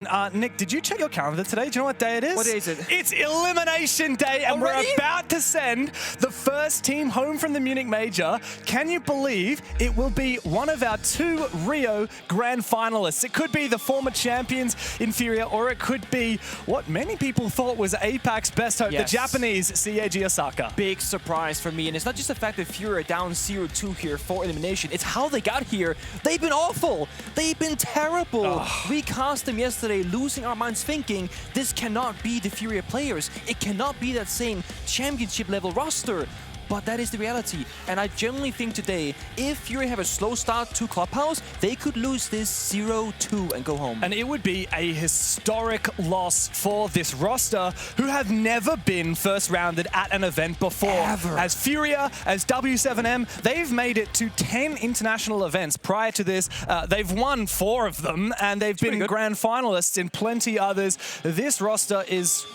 Nick, did you check your calendar today? Do you know what day it is? What day is it? It's Elimination Day, and Already? we're about to send the first team home from the Munich Major. Can you believe it will be one of our two Rio Grand Finalists? It could be the former champions in FURIA, or it could be what many people thought was APAC's best hope, Yes. the Japanese CAG Osaka. Big surprise for me, and it's not just the fact that FURIA are down 0-2 here for elimination, it's how they got here. They've been awful. They've been terrible. We cast them yesterday, losing our minds thinking this cannot be the FURIA players. It cannot be that same championship level roster. But that is the reality. And I genuinely think today, if FURIA have a slow start to Clubhouse, they could lose this 0-2 and go home. And it would be a historic loss for this roster, who have never been first rounded at an event before. Ever. As FURIA, as W7M, they've made it to 10 international events prior to this. They've won 4 of them, and they've been grand finalists in plenty others. This roster is,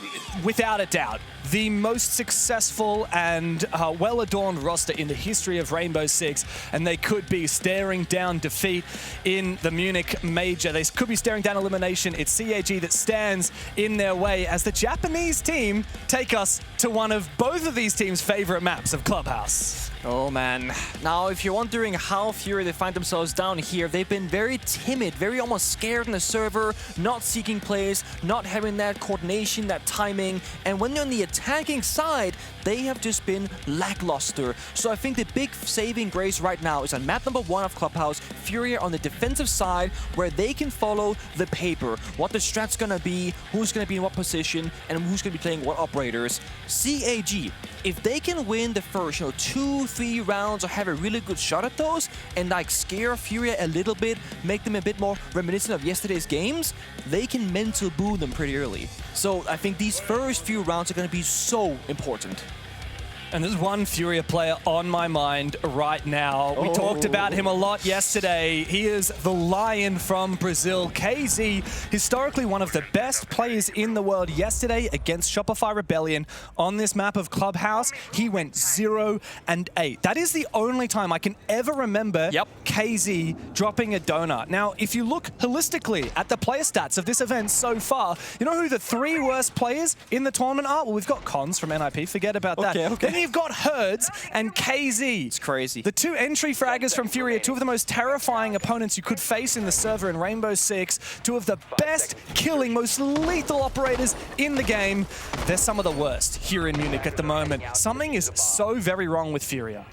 without a doubt, the most successful and well-adorned roster in the history of Rainbow Six, and they could be staring down defeat in the Munich Major. They could be staring down elimination. It's CAG that stands in their way as the Japanese team take us to one of both of these teams' favorite maps of Clubhouse. Oh man. Now, if you're wondering how FURIA they find themselves down here, they've been very timid, very almost scared on the server, not seeking plays, not having that coordination, that timing. And when they're on the attacking side, they have just been lackluster. So I think the big saving grace right now is on map number 1 of Clubhouse, FURIA on the defensive side, where they can follow the paper. What the strat's gonna be, who's gonna be in what position, and who's gonna be playing what operators. CAG, if they can win the first, 2-3 rounds or have a really good shot at those and like scare FURIA a little bit, make them a bit more reminiscent of yesterday's games, they can mental boo them pretty early. So I think these first few rounds are going to be so important. And there's one FURIA player on my mind right now. We talked about him a lot yesterday. He is the Lion from Brazil, KZ, historically one of the best players in the world. Yesterday against Shopify Rebellion on this map of Clubhouse, he went 0-8. That is the only time I can ever remember KZ dropping a donut. Now, if you look holistically at the player stats of this event so far, you know who the 3 worst players in the tournament are? Well, we've got Cons from NIP, forget about that. Then you've got Herds and KZ. It's crazy. The 2 entry fraggers from FURIA, 2 of the most terrifying opponents you could face in the server in Rainbow Six, 2 of the best killing, most lethal operators in the game. They're some of the worst here in Munich at the moment. Something is so very wrong with FURIA.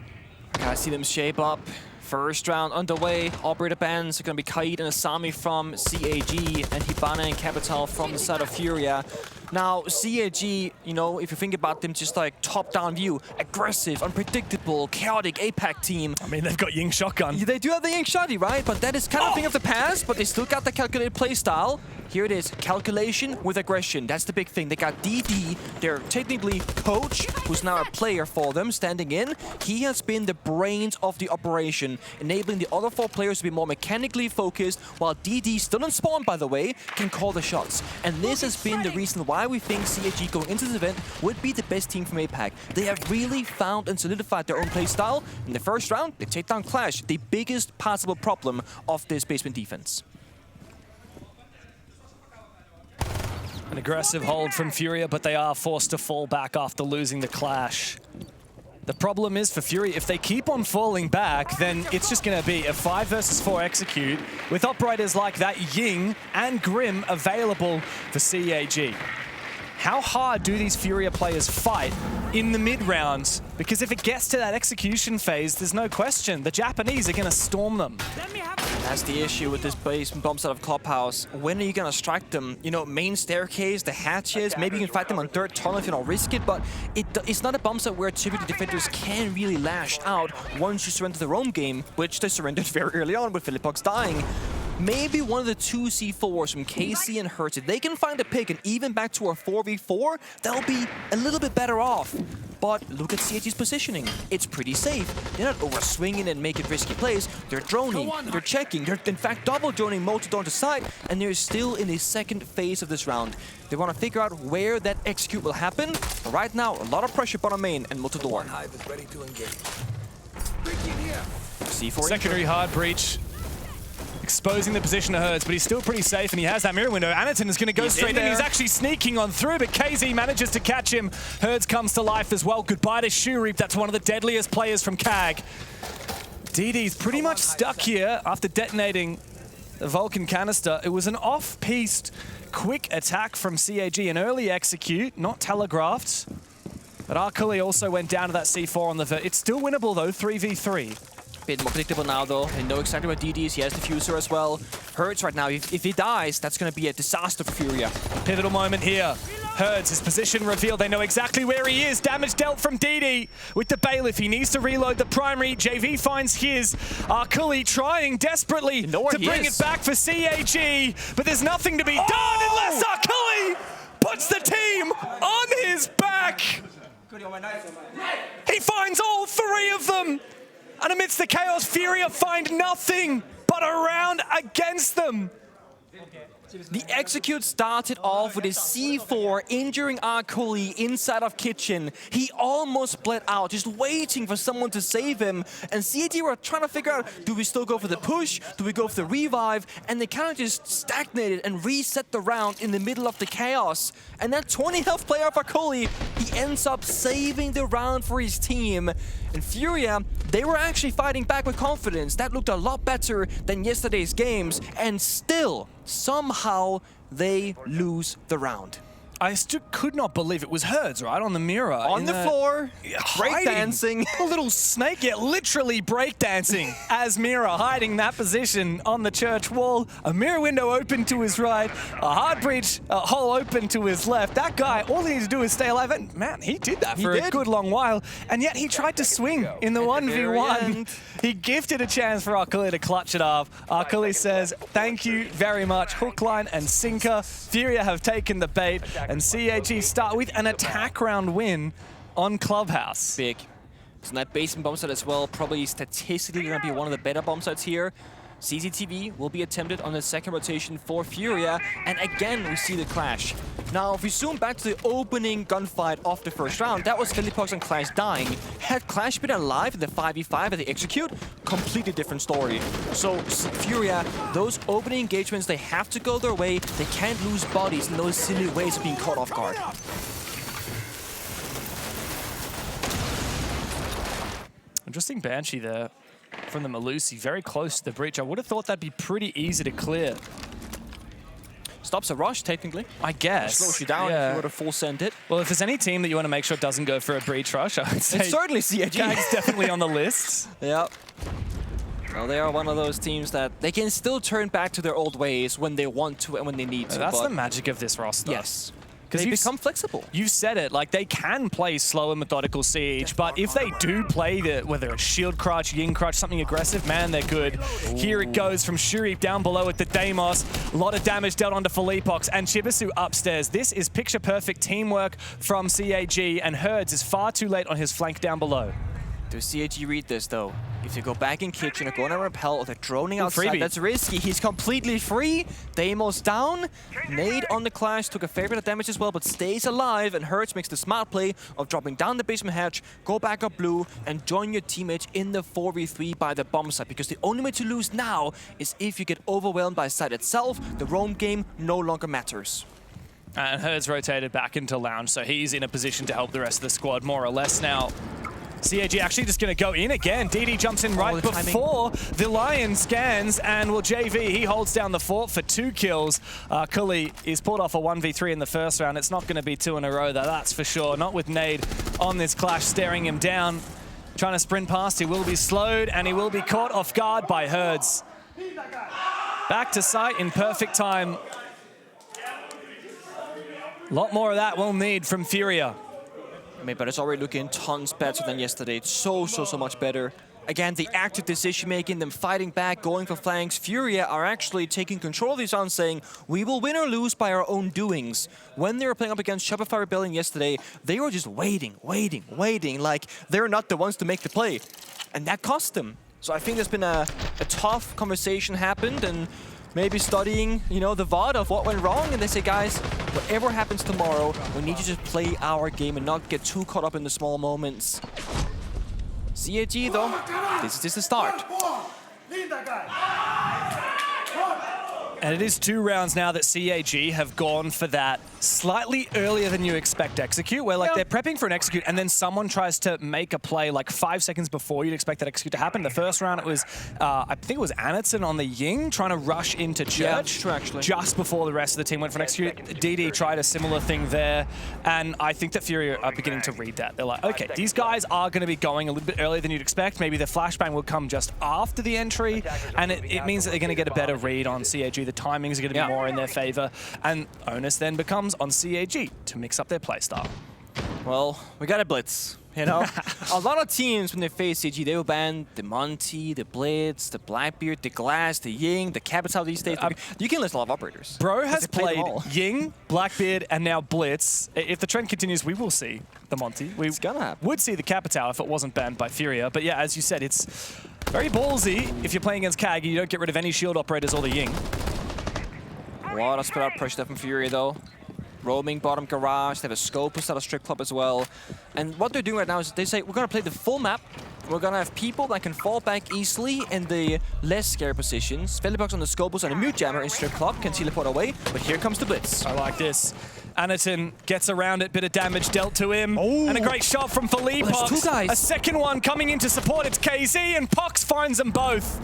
I see them shape up. First round underway. Operator bans are going to be Kaid and Asami from CAG, and Hibana and Capital from the side of FURIA. Now, CAG, if you think about them just like top-down view, aggressive, unpredictable, chaotic APAC team. I mean, they've got Ying Shotgun. They do have the Ying Shotty, right? But that is kind of a thing of the past, but they still got the calculated playstyle. Here it is, calculation with aggression. That's the big thing. They got DD, their technically coach, who's now a player for them, standing in. He has been the brains of the operation, enabling the other 4 players to be more mechanically focused, while DD, still on spawn, by the way, can call the shots. And this has been the reason why we think CAG going into this event would be the best team from APAC. They have really found and solidified their own playstyle. In the first round, they take down Clash, the biggest possible problem of this basement defense. An aggressive hold from FURIA, but they are forced to fall back after losing the Clash. The problem is for FURIA, if they keep on falling back, then it's just going to be a 5 versus 4 execute with operators like that Ying and Grim available for CAG. How hard do these FURIA players fight in the mid-rounds? Because if it gets to that execution phase, there's no question the Japanese are going to storm them. That's the issue with this basement bomb side of Clubhouse. When are you gonna strike them? Main staircase, the hatches, maybe you can fight them on third tunnel if you don't risk it, but it's not a bomb site where typically defenders can really lash out once you surrender their own game, which they surrendered very early on with Philippox dying. Maybe one of the 2 C4s from KC and Hertz, if they can find a pick and even back to a 4v4, they'll be a little bit better off. But look at CAG's positioning. It's pretty safe. They're not over-swinging and making risky plays. They're droning, they're checking, they're in fact double droning multi-door to side, and they're still in the second phase of this round. They want to figure out where that execute will happen. But right now, a lot of pressure bottom main and multi-door. C4 secondary hard breach. exposing the position of Herds, but he's still pretty safe, and he has that mirror window. Anaton is going to go straight in. He's actually sneaking on through, but KZ manages to catch him. Herds comes to life as well. Goodbye to Shurip. That's one of the deadliest players from CAG. DD's pretty much stuck here after detonating the Vulcan canister. It was an off-piste quick attack from CAG, an early execute, not telegraphed. But Arkuli also went down to that C4 on the... It's still winnable, though, 3v3. Bit more predictable now, though. They know exactly what DD is. He has the Fuser as well. Herds right now, if he dies, that's going to be a disaster for FURIA. Pivotal moment here. Herds, his position revealed. They know exactly where he is. Damage dealt from DD with the Bailiff. He needs to reload the primary. JV finds his. Arkuli trying desperately to bring it back for CAG, but there's nothing to be done unless Arkuli puts the team on his back. He finds all three of them. And amidst the chaos, FURIA find nothing but a round against them. The execute started off with his C4 injuring Arkuli inside of kitchen. He almost bled out, just waiting for someone to save him. And CAG were trying to figure out, do we still go for the push? Do we go for the revive? And they kind of just stagnated and reset the round in the middle of the chaos. And that 20 health player of Arkuli, he ends up saving the round for his team. And FURIA, they were actually fighting back with confidence. That looked a lot better than yesterday's games. And still, somehow, they lose the round. I still could not believe it was Herds, right, on the mirror. On the floor, breakdancing. A little snake, yeah, literally breakdancing as Mira hiding that position on the church wall. A mirror window open to his right, a hard breach hole open to his left. That guy, all he needs to do is stay alive. And man, he did that for a good long while. And yet he tried to swing in the 1v1. He gifted a chance for Arkuli to clutch it up. Arkuli says, thank you very much. Hook, line, and sinker. FURIA have taken the bait. And CAG start with an attack round win on Clubhouse. Big. So that basement bomb site as well, probably statistically going to be one of the better bomb sites here. CCTV will be attempted on the second rotation for FURIA, and again we see the clash. Now, if we zoom back to the opening gunfight of the first round, that was Philippox and Clash dying. Had Clash been alive in the 5v5 at the execute, completely different story. So FURIA, those opening engagements, they have to go their way. They can't lose bodies in those silly ways of being caught off guard. Interesting Banshee there from the Malusi, very close to the breach. I would have thought that'd be pretty easy to clear. Stops a rush, technically. I guess. Slows you down if you were to full send it. Well, if there's any team that you want to make sure doesn't go for a breach rush, I would say it's certainly CAG. CAG's definitely on the list. Yeah. Well, they are one of those teams that they can still turn back to their old ways when they want to and when they need to. That's the magic of this roster. Yes. They become flexible. You said it, like they can play slow and methodical siege, but if they do play whether it's shield crutch, yin crutch, something aggressive, man, they're good. Ooh. Here it goes from Shurip down below at the Deimos. A lot of damage dealt onto Philippox and Chibisu upstairs. This is picture-perfect teamwork from CAG, and Herds is far too late on his flank down below. Does CAG read this, though? If they go back in kitchen or go on a repel or they're droning outside, that's risky. He's completely free. Deimos down. Nade on the Clash took a fair bit of damage as well, but stays alive. And Hertz makes the smart play of dropping down the basement hatch, go back up blue, and join your teammate in the 4v3 by the bomb site. Because the only way to lose now is if you get overwhelmed by site itself. The roam game no longer matters. And Hertz rotated back into lounge, so he's in a position to help the rest of the squad more or less now. CAG actually just going to go in again. DD jumps in right before the Lion scans, and well, JV, he holds down the fort for 2 kills. Cully is pulled off a 1v3 in the first round. It's not going to be 2 in a row, though, that's for sure. Not with Nade on this Clash, staring him down. Trying to sprint past, he will be slowed, and he will be caught off guard by Herds. Back to site in perfect time. A lot more of that we'll need from FURIA. I mean, but it's already looking tons better than yesterday. It's so much better. Again, the active decision-making, them fighting back, going for flanks. FURIA are actually taking control of these rounds, saying, we will win or lose by our own doings. When they were playing up against Shopify Rebellion yesterday, they were just waiting. Like, they're not the ones to make the play. And that cost them. So I think there's been a tough conversation happened, and maybe studying, the VOD of what went wrong, and they say, guys, whatever happens tomorrow, we need to just play our game and not get too caught up in the small moments. CAG, though, this is just the start. And it is 2 rounds now that CAG have gone for that slightly earlier than you expect execute, where like they're prepping for an execute and then someone tries to make a play like 5 seconds before you'd expect that execute to happen. The first round it was, I think it was Anderson on the Ying trying to rush into Church just before the rest of the team went for an execute. DD tried a similar thing there, and I think that FURIA are beginning to read that. They're like, okay, these guys are going to be going a little bit earlier than you'd expect. Maybe the flashbang will come just after the entry, and it means that they're going to get a better read on CAG. The timings are going to be more in their favor, and onus then becomes on CAG to mix up their playstyle. Well, we got a blitz, you know? A lot of teams, when they face CAG, they will ban the Monty, the Blitz, the Blackbeard, the Glass, the Ying, the Capital these days. You can list a lot of operators. Bro has played Ying, Blackbeard, and now Blitz. If the trend continues, we will see the Monty. We would see the Capital if it wasn't banned by FURIA. But yeah, as you said, it's very ballsy if you're playing against CAG and you don't get rid of any shield operators or the Ying. A lot of spread out pressure there from FURIA though. Roaming bottom garage, they have a Scopus out of strip club as well. And what they're doing right now is they say, we're gonna play the full map. We're gonna have people that can fall back easily in the less scary positions. Felibox on the Scopus and a mute jammer in strip club can teleport away, but here comes the Blitz. I like this. Anaton gets around it, bit of damage dealt to him. And a great shot from Felipox. 2 guys. A second one coming in to support, it's KZ, and Pox finds them both.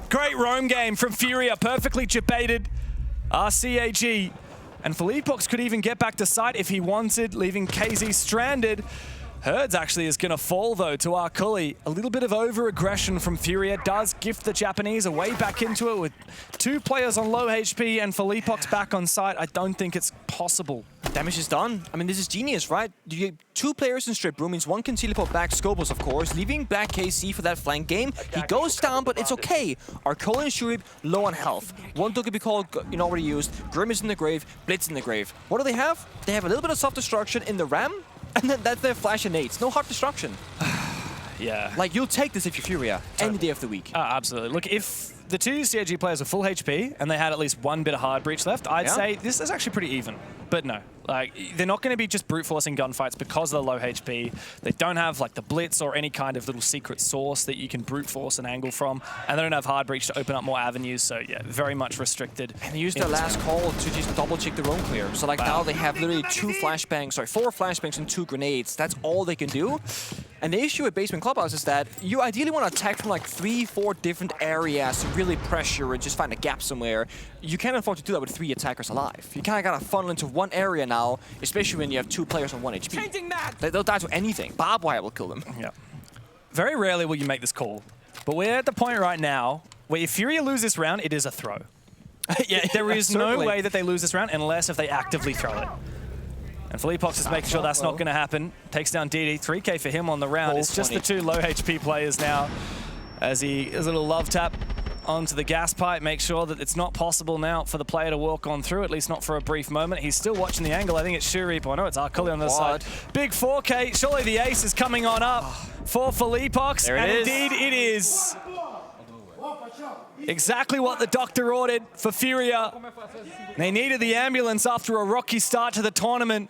Great roam game from FURIA, perfectly debated. CAG. And Felipox could even get back to site if he wanted, leaving KZ stranded. Herds actually is going to fall, though, to Arculi. A little bit of over-aggression from FURIA does gift the Japanese a way back into it with 2 players on low HP and Felipox back on site. I don't think it's possible. Damage is done. I mean, this is genius, right? You get 2 players in strip room, means one can teleport back Scopus, of course, leaving back KC for that flank game. He goes down, but it's okay. Arculi and Shurip low on health. One took to be called, already used. Grim is in the grave, Blitz in the grave. What do they have? They have a little bit of self-destruction in the Ram, and then that's their flash and nades. No hard destruction. Yeah. Like, you'll take this if you're FURIA any day of the week. Absolutely. Look, if the 2 CAG players were full HP and they had at least 1 bit of hard breach left, I'd say this is actually pretty even. But no, like, they're not going to be just brute forcing gunfights because of the low HP. They don't have like the Blitz or any kind of little secret source that you can brute force an angle from, and they don't have hard breach to open up more avenues. So yeah, very much restricted. And they used their last call to just double check the roam clear. So like now they have literally 4 flashbangs and 2 grenades. That's all they can do. And the issue with Basement Clubhouse is that you ideally want to attack from like 3-4 different areas to really pressure and just find a gap somewhere. You can't afford to do that with 3 attackers alive. You kind of got to funnel into one area now, especially when you have 2 players on 1 HP. They'll die to anything. Barbed wire will kill them. Yeah. Very rarely will you make this call, but we're at the point right now where if FURIA lose this round, it is a throw. There is no way that they lose this round unless if they actively throw it. And Felipox is making sure that's not going to happen. Takes down DD, 3K for him on the round. It's just the 2 low HP players now as he is a little love tap onto the gas pipe. Make sure that it's not possible now for the player to walk on through, at least not for a brief moment. He's still watching the angle. I think it's Shurip. I know it's Arculi on the other side. Big 4K. Surely the ace is coming on up for Felipox. And indeed it is. Exactly what the doctor ordered for FURIA. They needed the ambulance after a rocky start to the tournament.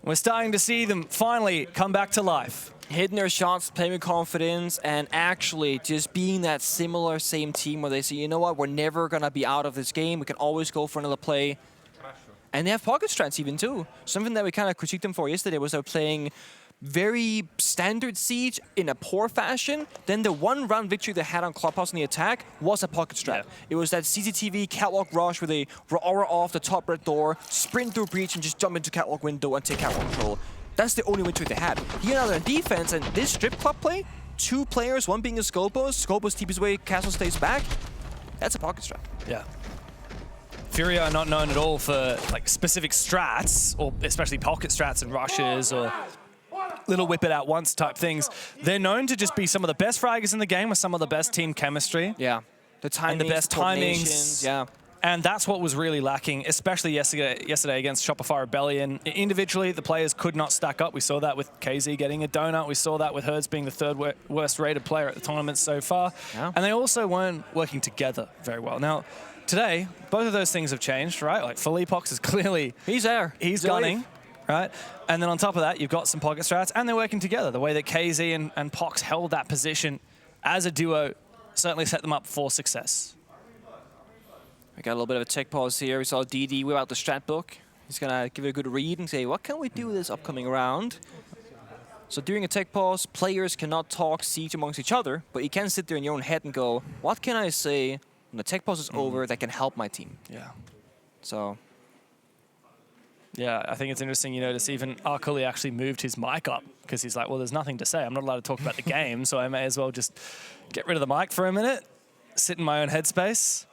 We're starting to see them finally come back to life. Hitting their shots, playing with confidence, and actually just being that similar same team where they say, you know what, we're never going to be out of this game. We can always go for another play. And they have pocket strats even too. Something that we kind of critiqued them for yesterday was they're playing very standard Siege in a poor fashion. Then the 1 round victory they had on Clubhouse in the attack was a pocket strat. It was that CCTV catwalk rush where they aura off the top red door, sprint through breach and just jump into catwalk window and take catwalk control. That's the only victory they had. Here now they're in defense, and this strip club play, 2 players, 1 being a Scopus TP's away, Castle stays back. That's a pocket strat. Yeah. FURIA are not known at all for like specific strats, or especially pocket strats and rushes or little whip it out once type things. They're known to just be some of the best fraggers in the game with some of the best team chemistry. Yeah. The timings, and the best timings. Yeah. And that's what was really lacking, especially yesterday against Shopify Rebellion. Individually, the players could not stack up. We saw that with KZ getting a donut. We saw that with Herds being the 3rd worst rated player at the tournament so far. Yeah. And they also weren't working together very well. Now, today, both of those things have changed, right? Like, Felipox is clearly... He's there. He's gunning, right? And then on top of that, you've got some pocket strats, and they're working together. The way that KZ and Pox held that position as a duo certainly set them up for success. We got a little bit of a tech pause here. We saw DD whip out the strat book. He's going to give it a good read and say, what can we do this upcoming round? So during a tech pause, players cannot talk siege amongst each other, but you can sit there in your own head and go, what can I say when the tech pause is over that can help my team? Yeah. So... yeah, I think it's interesting, you notice even Arkuli actually moved his mic up because he's like, well, there's nothing to say. I'm not allowed to talk about the game, so I may as well just get rid of the mic for a minute, sit in my own headspace.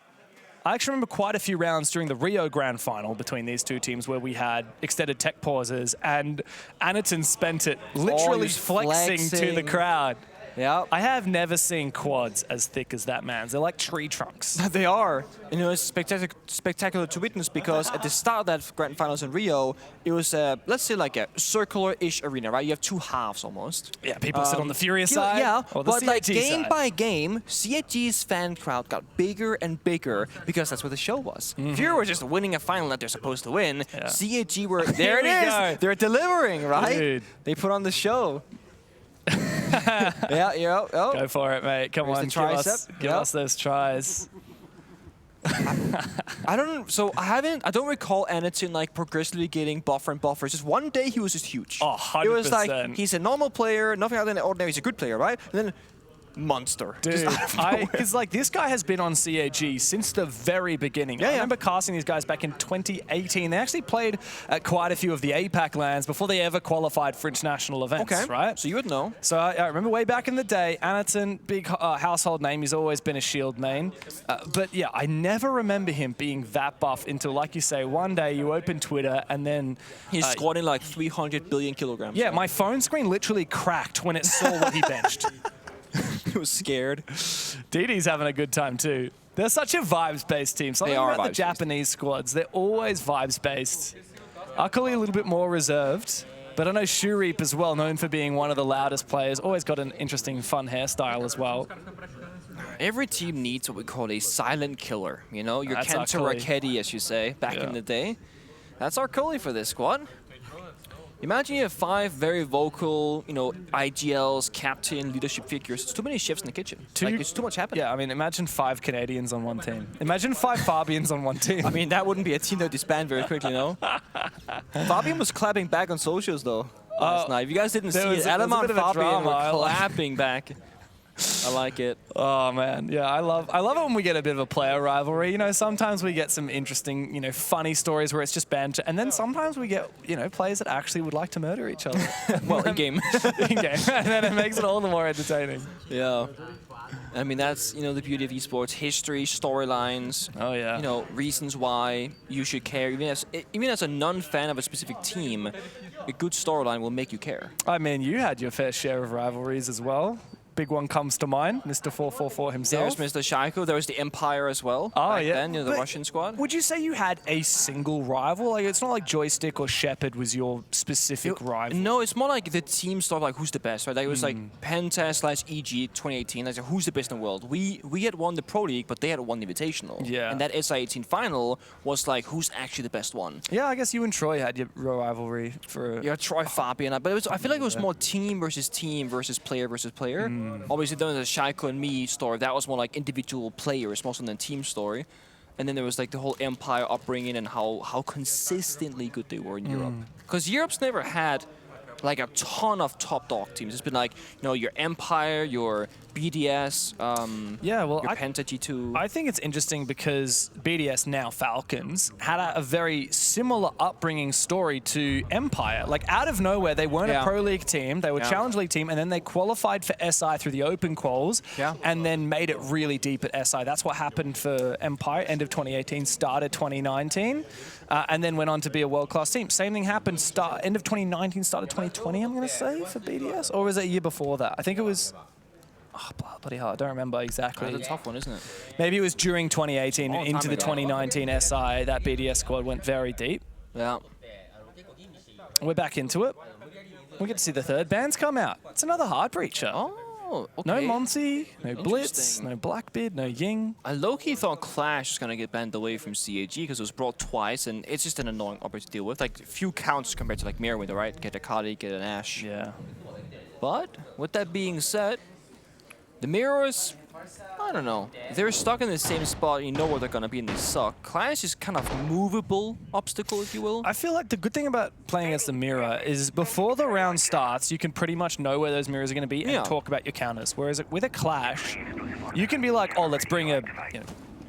I actually remember quite a few rounds during the Rio Grand Final between these two teams where we had extended tech pauses and Anaton spent it literally flexing to the crowd. Yeah, I have never seen quads as thick as that man's. They're like tree trunks. They are. And it was spectacular to witness because at the start of that grand finals in Rio, it was, let's say, like a circular-ish arena, right? You have two halves almost. Yeah, people sit on the FURIA side. Yeah, or the but CAG like game side. by game, CAG's fan crowd got bigger and bigger because that's what the show was. FURIA were just winning a final that they're supposed to win. Yeah. CAG were, there it we is, go. they're delivering, right? Dude. They put on the show. Yeah. Oh. Go for it, mate. Come There's on, the give us those tries. I don't recall Anaton like progressively getting buffer and buffer. Just one day he was just huge. Oh, 100%. It was like he's a normal player, nothing other than ordinary. He's a good player, right? And then monster. Dude, because like this guy has been on CAG since the very beginning. I remember casting these guys back in 2018. They actually played at quite a few of the APAC lands before they ever qualified for international events, right? So you would know. So I remember way back in the day, Anaton, big household name. He's always been a shield main. But yeah, I never remember him being that buff until, like you say, one day you open Twitter and then... he's squatting like 300 billion kilograms. Yeah, my phone screen literally cracked when it saw what he benched. He was scared. DD's having a good time too. They're such a vibes-based team. Something about the Japanese squads, they're always vibes-based. Arkuli a little bit more reserved, but I know Shurip as well, known for being one of the loudest players. Always got an interesting, fun hairstyle as well. Every team needs what we call a silent killer. You know, your That's Kenta Arkuli. Raketti, as you say, back in the day. That's Arkuli for this squad. Imagine you have 5 very vocal, you know, IGLs, captain, leadership figures. It's too many chefs in the kitchen. Like, it's too much happening. Yeah, I mean, imagine 5 Canadians on one team. Imagine 5 Fabians on one team. I mean, that wouldn't be a team that would disband very quickly, no? Fabian was clapping back on socials, though, last night. If you guys didn't see it, Adam and Fabian were clapping back. I like it. Oh man, yeah, I love it when we get a bit of a player rivalry. You know, sometimes we get some interesting, you know, funny stories where it's just banter, and then sometimes we get, you know, players that actually would like to murder each other. Well, in game. In game, and then it makes it all the more entertaining. Yeah. I mean, that's, you know, the beauty of esports: history, storylines. Oh yeah. You know, reasons why you should care. Even as a non-fan of a specific team, a good storyline will make you care. I mean, you had your fair share of rivalries as well. Big one comes to mind, Mr. 444 himself. There's Mr. Shaiko. There was the Empire as well. Oh, back yeah. then, you know, the But Russian squad. Would you say you had a single rival? Like, it's not like Joystick or Shepard was your specific rival. No, it's more like the team stuff, like who's the best, right? Like, it was like Penta/EG 2018. Like, who's the best in the world? We had won the Pro League, but they had won the Invitational. Yeah. And that SI18 final was like, who's actually the best one? Yeah, I guess you and Troy had your rivalry for... Yeah, Troy Fabian. But it was, I feel like it was more team versus player versus player. Obviously, then the Shaiko and me story, that was more like individual players, more than a team story. And then there was like the whole Empire upbringing and how consistently good they were in Europe. Because Europe's never had like a ton of top dog teams. It's been like, you know, your Empire, your BDS, yeah, well, your Penta G2. I think it's interesting because BDS, now Falcons, had a very similar upbringing story to Empire. Like, out of nowhere, they weren't a Pro League team, they were a Challenge League team, and then they qualified for SI through the open quals, and then made it really deep at SI. That's what happened for Empire, end of 2018, started 2019, and then went on to be a world-class team. Same thing happened, end of 2019, started 2020, I'm going to say, for BDS? Or was it a year before that? I think it was... Oh, bloody hell, I don't remember exactly. That's a tough one, isn't it? Maybe it was during 2018 into the ago. 2019 SI, that BDS squad went very deep. Yeah. We're back into it. We get to see the third bands come out. It's another Hard Breacher. Oh, okay. No Monty, no Blitz, no Blackbeard, no Ying. I low-key thought Clash was going to get banned away from CAG because it was brought twice, and it's just an annoying operator to deal with. Like, few counts compared to, like, Mirrorwind, right? Get a Kali, get an Ashe. Yeah. But, with that being said, The mirrors, I don't know. They're stuck in the same spot. You know where they're gonna be, and they suck. Clash is kind of movable obstacle, if you will. I feel like the good thing about playing against the mirror is before the round starts, you can pretty much know where those mirrors are going to be and talk about your counters. Whereas with a Clash, you can be like, oh, let's bring a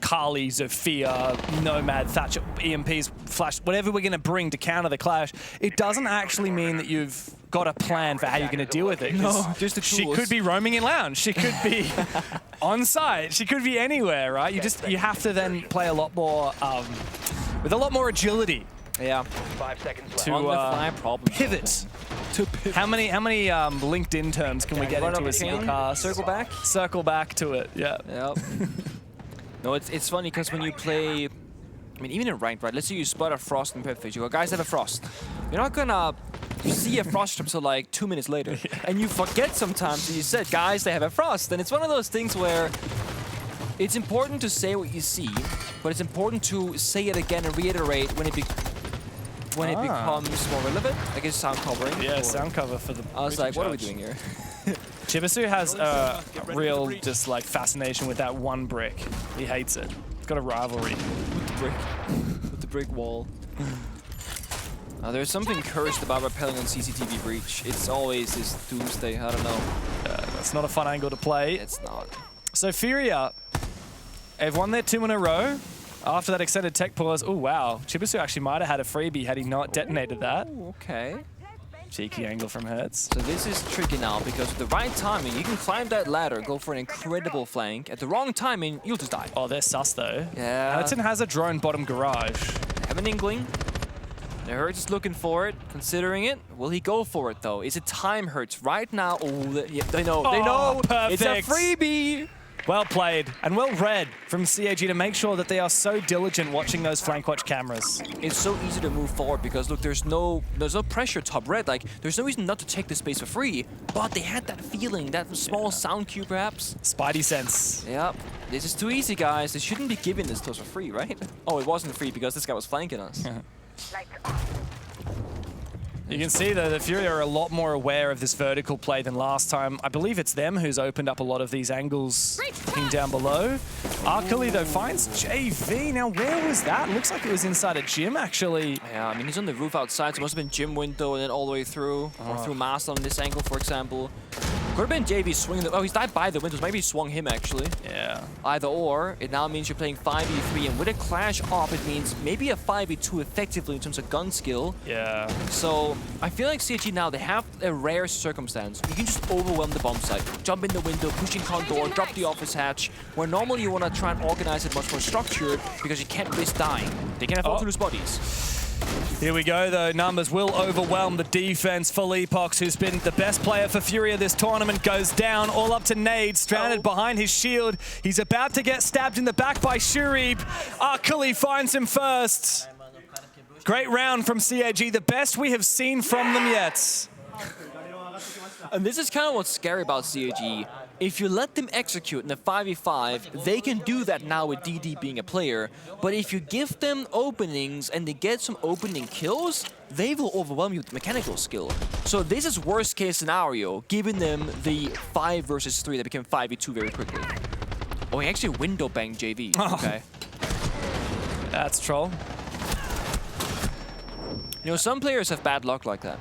Kali, Zofia, Nomad, Thatcher, EMPs, Flash, whatever we're going to bring to counter the Clash. It doesn't actually mean that you've got a plan for how you're going to deal with it. No, just the tools. She could be roaming in lounge. She could be on site. She could be anywhere, right? You have to then play a lot more with a lot more agility. Yeah. 5 seconds left. To pivot. How many LinkedIn terms can we get into a single cast? Circle back? Circle back to it, yeah. Yep. No, it's funny because when you play, I mean, even in ranked, right? Let's say you spot a Frost in Perfect. You go, guys have a Frost. You're not gonna see a Frost until like 2 minutes later. And you forget sometimes that you said, guys, they have a Frost. And it's one of those things where it's important to say what you see, but it's important to say it again and reiterate when it becomes more relevant. I guess sound covering. Yeah, sound cover for the I was like, what are we doing here? Chibisu has a real just like fascination with that one brick. He hates it. He's got a rivalry. With the brick wall. There's something cursed about rappelling on CCTV breach. It's always this doomsday. I don't know. That's not a fun angle to play. It's not. So FURIA, they've won their 2 in a row. After that extended tech pause, oh wow, Chibisu actually might have had a freebie had he not detonated that. Ooh, okay. Cheeky angle from Hertz. So this is tricky now because with the right timing, you can climb that ladder, go for an incredible flank. At the wrong timing, you'll just die. Oh, they're sus though. Yeah. Hamilton has a drone bottom garage. They have an inkling. The Hertz is looking for it, considering it. Will he go for it though? Is it time Hertz right now? Oh, yeah, they know. They know. Perfect. It's a freebie. Well played and well read from CAG to make sure that they are so diligent watching those flank watch cameras. It's so easy to move forward because look, there's no pressure top red. Like there's no reason not to take the space for free. But they had that feeling, that small sound cue perhaps. Spidey sense. Yep. This is too easy, guys. They shouldn't be giving this to us for free, right? Oh, it wasn't free because this guy was flanking us. You can see though that FURIA are a lot more aware of this vertical play than last time. I believe it's them who's opened up a lot of these angles looking down below. Arkali though finds JV. Now where was that? Looks like it was inside a gym actually. Yeah, I mean he's on the roof outside, so it must have been gym window and then all the way through. Or through Master on this angle, for example. Could have been JV swinging the... Oh, he's died by the windows. Maybe he swung him, actually. Yeah. Either or. It now means you're playing 5v3, and with a Clash up, it means maybe a 5v2 effectively in terms of gun skill. Yeah. So, I feel like CAG now, they have a rare circumstance. You can just overwhelm the bomb site. Jump in the window, pushing condor, drop the office hatch, where normally you want to try and organize it much more structured, because you can't risk dying. They can afford to lose bodies. Here we go, though. Numbers will overwhelm the defense. Felipox, who's been the best player for FURIA this tournament, goes down, all up to Nade, stranded behind his shield. He's about to get stabbed in the back by Shurib. Arkali finds him first. Great round from CAG, the best we have seen from them yet. And this is kind of what's scary about CAG. If you let them execute in a 5v5, they can do that now with DD being a player. But if you give them openings and they get some opening kills, they will overwhelm you with mechanical skill. So this is worst case scenario, giving them the 5 versus 3 that became 5v2 very quickly. Oh, he actually window banged JV. Oh. Okay. That's troll. You know, some players have bad luck like that.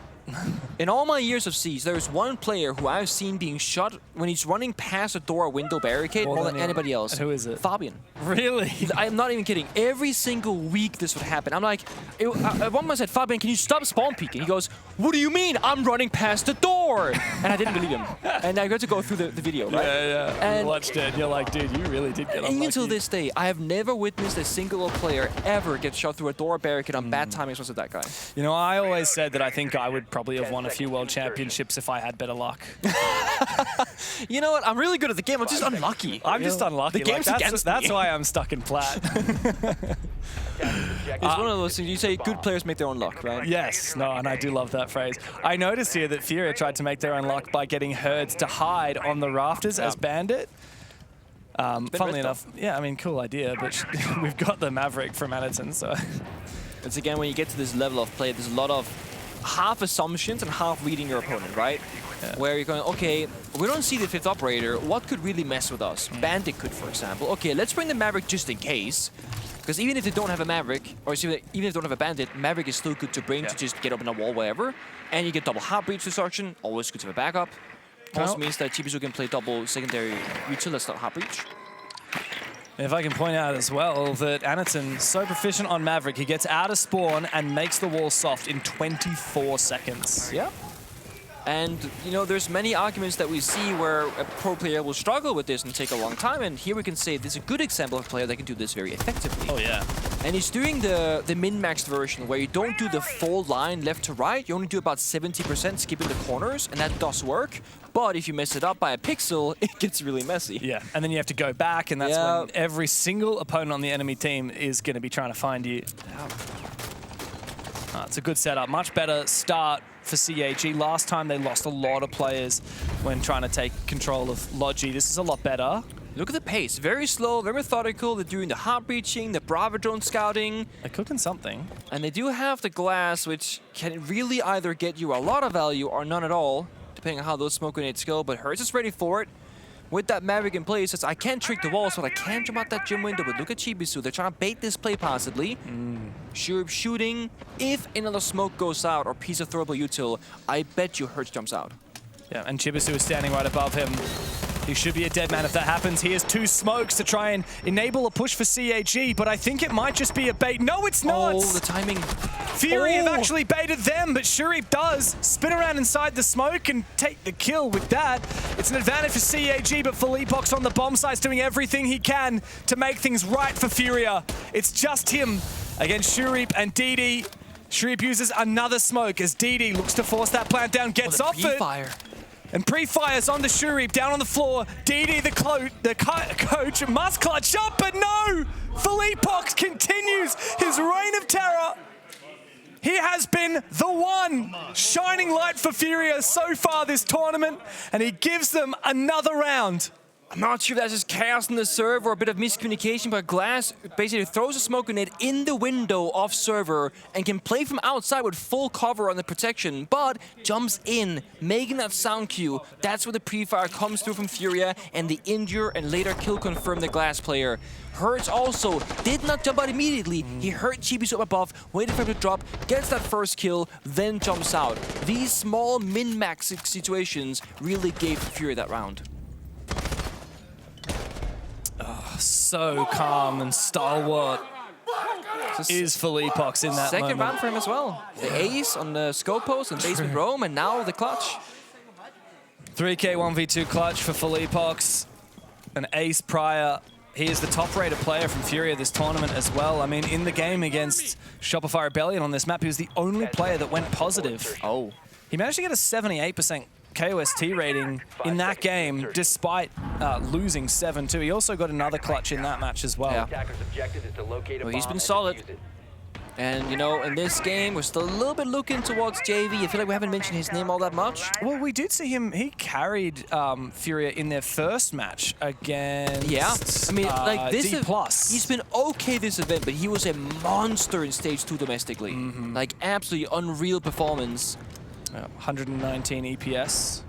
In all my years of Siege, there's one player who I've seen being shot when he's running past a door or window barricade more than anybody else. And who is it? Fabian. Really? I'm not even kidding. Every single week this would happen. I'm like, at one point I said, Fabian, can you stop spawn peeking? He goes, what do you mean? I'm running past the door. And I didn't believe him. And I got to go through the video, right? Yeah. And you watched it. You're like, dude, you really did get unlucky. Even till this day, I have never witnessed a single player ever get shot through a door or barricade on bad timing as that guy. You know, I always said that I think I would probably have won a few world championships if I had better luck. You know what? I'm really good at the game. I'm just unlucky. I'm just unlucky. The game's like, against that's me. why I'm stuck in plat. It's one of those things. You say good players make their own luck, right? Yes, no, and I do love that phrase. I noticed here that FURIA tried to make their own luck by getting Herds to hide on the rafters as Bandit. Funnily enough, yeah, I mean, cool idea, but we've got the Maverick from Anaton, so... It's again, when you get to this level of play, there's a lot of half assumptions and half reading your opponent, right? Yeah. Where you're going, okay, we don't see the 5th operator. What could really mess with us? Bandit could, for example. Okay, let's bring the Maverick just in case. Because even if they don't have a Maverick, or even if they don't have a Bandit, Maverick is still good to bring to just get up in a wall, wherever. And you get double heart breach destruction, always good to have a backup. Also means that Chibisu can play double secondary util, that's not heart breach. If I can point out as well that Anatson, so proficient on Maverick, he gets out of spawn and makes the wall soft in 24 seconds. Yeah. And, you know, there's many arguments that we see where a pro player will struggle with this and take a long time, and here we can say this is a good example of a player that can do this very effectively. Oh, yeah. And he's doing the min-maxed version, where you don't do the full line left to right, you only do about 70% skipping the corners, and that does work. But if you mess it up by a pixel, it gets really messy. Yeah, and then you have to go back, and that's when every single opponent on the enemy team is going to be trying to find you. It's a good setup. Much better start for CAG. Last time they lost a lot of players when trying to take control of Logi. This is a lot better. Look at the pace. Very slow, very methodical. They're doing the heart breaching, the Bravo drone scouting. They're cooking something. And they do have the glass, which can really either get you a lot of value or none at all, depending on how those smoke grenades go. But Hertz is ready for it. With that Maverick in place, says, I can't trick the walls, but I can jump out that gym window. But look at Chibisu. They're trying to bait this play possibly. Sure, shooting. If another smoke goes out or piece of throwable util, I bet you Hertz jumps out. Yeah, and Chibisu is standing right above him. He should be a dead man if that happens. He has 2 smokes to try and enable a push for CAG, but I think it might just be a bait. No, it's not! Oh, the timing. FURIA have actually baited them, but Shurip does spin around inside the smoke and take the kill with that. It's an advantage for CAG, but Felipox on the bomb site is doing everything he can to make things right for FURIA. It's just him against Shurip and DD. Shurip uses another smoke as DD looks to force that plant down, gets off it. And pre-fires on the Shurip, down on the floor. DD, the coach, must clutch up, but no! Felipox continues his reign of terror. He has been the one shining light for FURIA so far this tournament, and he gives them another round. I'm not sure if that's just chaos in the server or a bit of miscommunication, but Glass basically throws a smoke grenade in the window of server and can play from outside with full cover on the protection, but jumps in, making that sound cue. That's where the pre-fire comes through from FURIA and the injure and later kill confirm the Glass player. Hertz also did not jump out immediately. He heard Chibisu up above, waited for him to drop, gets that first kill, then jumps out. These small min-max situations really gave FURIA that round. So calm and stalwart is Felipox in that Second moment. round for him as well. The ace on the scope post and basement roam, and now the clutch. 3K 1v2 clutch for Felipox. An ace prior. He is the top-rated player from FURIA this tournament as well. I mean, in the game against Shopify Rebellion on this map, he was the only player that went positive. Oh. He managed to get a 78% KOST rating in that game, despite losing 7-2. He also got another clutch in that match as well. Yeah. Well, he's been solid. And, you know, in this game, we're still a little bit looking towards JV. I feel like we haven't mentioned his name all that much. Well, we did see him. He carried FURIA in their first match against I mean, like this D+. He's been okay this event, but he was a monster in Stage 2 domestically. Like, absolutely unreal performance. 119 EPS.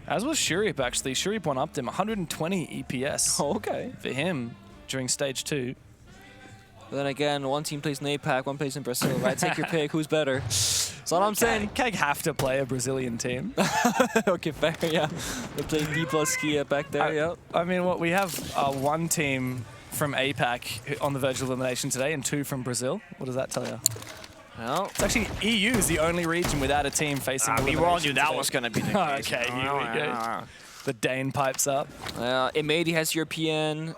As was Shurip, actually. Shurip one-upped him. 120 EPS for him during Stage 2. But then again, one team plays in APAC, one plays in Brazil, right? Take your pick. Who's better? That's all I'm saying. CAG have to play a Brazilian team. Okay, fair, yeah. They're playing D+ Skia back there, yeah. I mean, what we have one team from APAC on the verge of elimination today and 2 from Brazil. What does that tell you? Well, it's actually EU is the only region without a team facing elimination. We warned you that was going to be the case. Okay, here we go. The Dane pipes up. Imedi has European,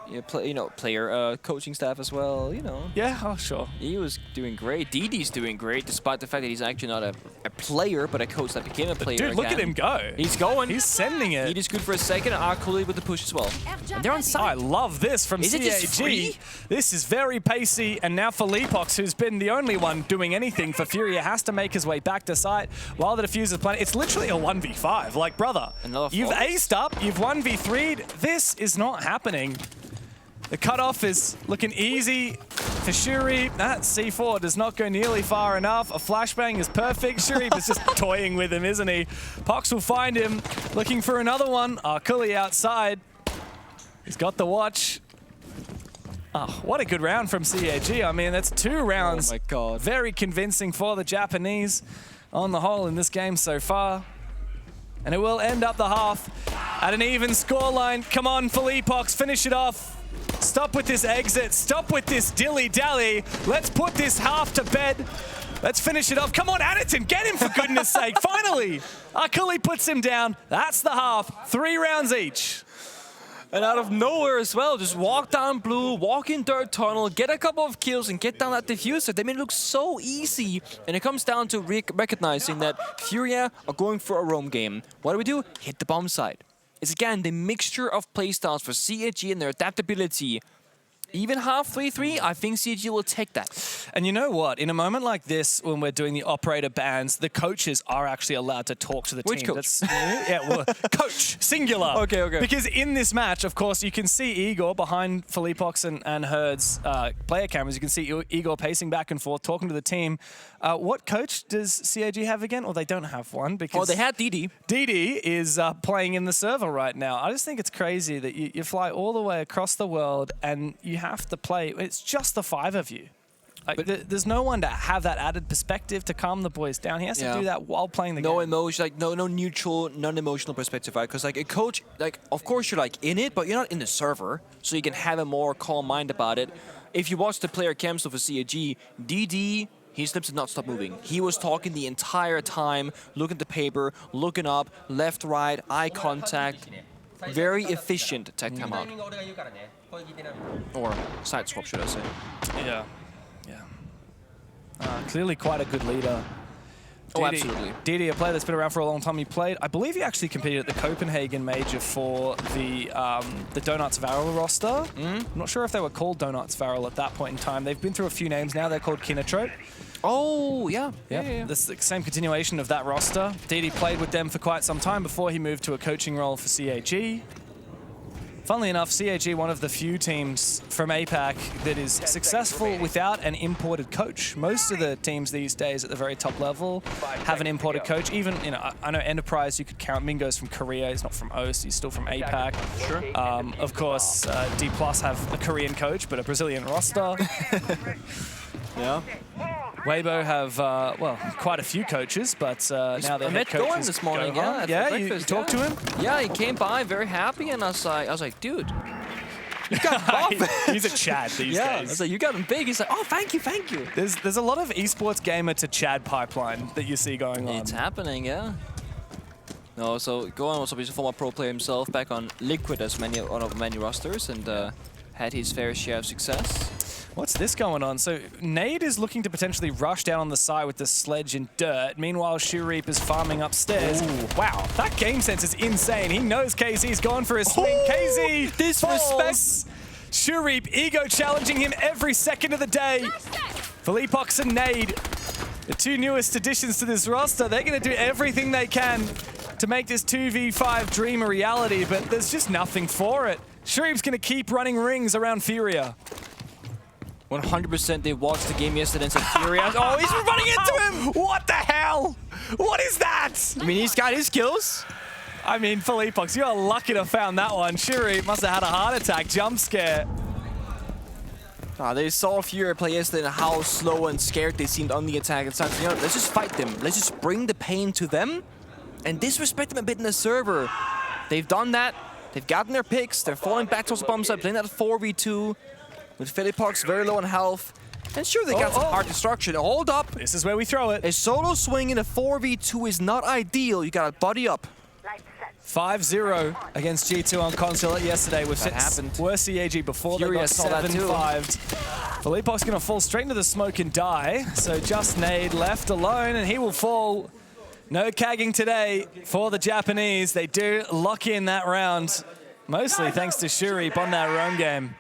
player coaching staff as well. You know. Yeah, oh sure. He was doing great. DD's doing great, despite the fact that he's actually not a player, but a coach that became a player. Dude, look at him go. He's going. He's sending it. He is good for a second. Arculate with the push as well. And they're on site. I love this from CAG. Is it just free? This is very pacey, and now Felipox, who's been the only one doing anything for FURIA, has to make his way back to site while the diffuser's playing. It's literally a 1v5. Like, brother, you've aced up, you've 1v3'd. This is not happening. The cutoff is looking easy for Shuri. That C4 does not go nearly far enough. A flashbang is perfect. Shuri is just toying with him, isn't he? Pox will find him, looking for another one. Kuli outside. He's got the watch. Oh, what a good round from CAG. I mean, that's 2 rounds. Oh my God. Very convincing for the Japanese on the whole in this game so far. And it will end up the half at an even scoreline. Come on, Felipox, finish it off. Stop with this exit. Stop with this dilly-dally. Let's put this half to bed. Let's finish it off. Come on, Addington, get him for goodness sake. Finally, Akuli puts him down. That's the half. 3 rounds each. And out of nowhere as well, just walk down blue, walk in dirt tunnel, get a couple of kills and get down that diffuser. They made it look so easy. And it comes down to recognizing that FURIA are going for a roam game. What do? Hit the bomb site. It's again the mixture of playstyles for CAG and their adaptability. Even half 3-3, I think CAG will take that. And you know what? In a moment like this, when we're doing the operator bans, the coaches are actually allowed to talk to the team. Which coach? Coach, singular. Okay. Because in this match, of course, you can see Igor behind Felipox and Herd's player cameras. You can see Igor pacing back and forth, talking to the team. What coach does CAG have again? Well, they don't have one because... they had Didi. Didi is playing in the server right now. I just think it's crazy that you fly all the way across the world and you have to play. It's just the 5 of you. Like, there's no one to have that added perspective to calm the boys down. He has to do that while playing the game. No emotion, like no neutral, non-emotional perspective, right? Because like a coach, like of course you're like in it, but you're not in the server, so you can have a more calm mind about it. If you watch the player cam stuff for CAG, DD, his lips did not stop moving. He was talking the entire time, looking at the paper, looking up, left, right, eye contact. Very efficient attack time out. Or side swap, should I say. Yeah. Clearly quite a good leader. Oh, absolutely. Didi, a player that's been around for a long time. He played, I believe he actually competed at the Copenhagen Major for the Donuts Varel roster. I'm not sure if they were called Donuts Varel at that point in time. They've been through a few names now. They're called Kinatrope. Oh, yeah. This is the same continuation of that roster. Didi played with them for quite some time before he moved to a coaching role for CAG. Funnily enough, CAG, one of the few teams from APAC that is successful without an imported coach. Most of the teams these days at the very top level have an imported coach. Even, I know Enterprise, you could count. Mingo's from Korea. He's not from OS. He's still from APAC. Sure. Of course, D+ have a Korean coach, but a Brazilian roster. Yeah. Weibo have, well, quite a few coaches, but now they met Gohan this morning, Yeah, you talked to him? Yeah, he came by very happy, and I was like, dude, you got buff. He's a Chad these days. I was like, you got him big. He's like, oh, thank you. There's a lot of esports gamer to Chad pipeline that you see going on. It's happening, yeah. No, so Gohan was obviously a former pro player himself, back on Liquid as on many rosters, and had his fair share of success. What's this going on? So Nade is looking to potentially rush down on the side with the sledge in dirt. Meanwhile, Shoreep is farming upstairs. Ooh. Wow, that game sense is insane. He knows KZ's gone for his swing. KZ disrespects Shoreep. Ego challenging him every second of the day. Felipox and Nade, the 2 newest additions to this roster, they're going to do everything they can to make this 2v5 dream a reality, but there's just nothing for it. Shoreep's going to keep running rings around FURIA. 100% they watched the game yesterday and said, FURIA. Oh, he's running into him! What the hell? What is that? I mean, he's got his kills. I mean, Felipox, you are lucky to have found that one. Shuri must have had a heart attack, jump scare. They saw FURIA play yesterday and how slow and scared they seemed on the attack. It's like, let's just fight them. Let's just bring the pain to them and disrespect them a bit in the server. They've done that. They've gotten their picks. They're falling back towards the bomb side, playing that 4v2. With Felipox very low on health. And sure, they got some hard destruction. Hold up. This is where we throw it. A solo swing in a 4v2 is not ideal. You got to buddy up. 5-0 against G2 on console yesterday. We've seen worse CAG before FURIA they got 7-5. Felipox going to fall straight into the smoke and die. So just Nade left alone, and he will fall. No cagging today for the Japanese. They do lock in that round, mostly thanks to Shuri on that roam game.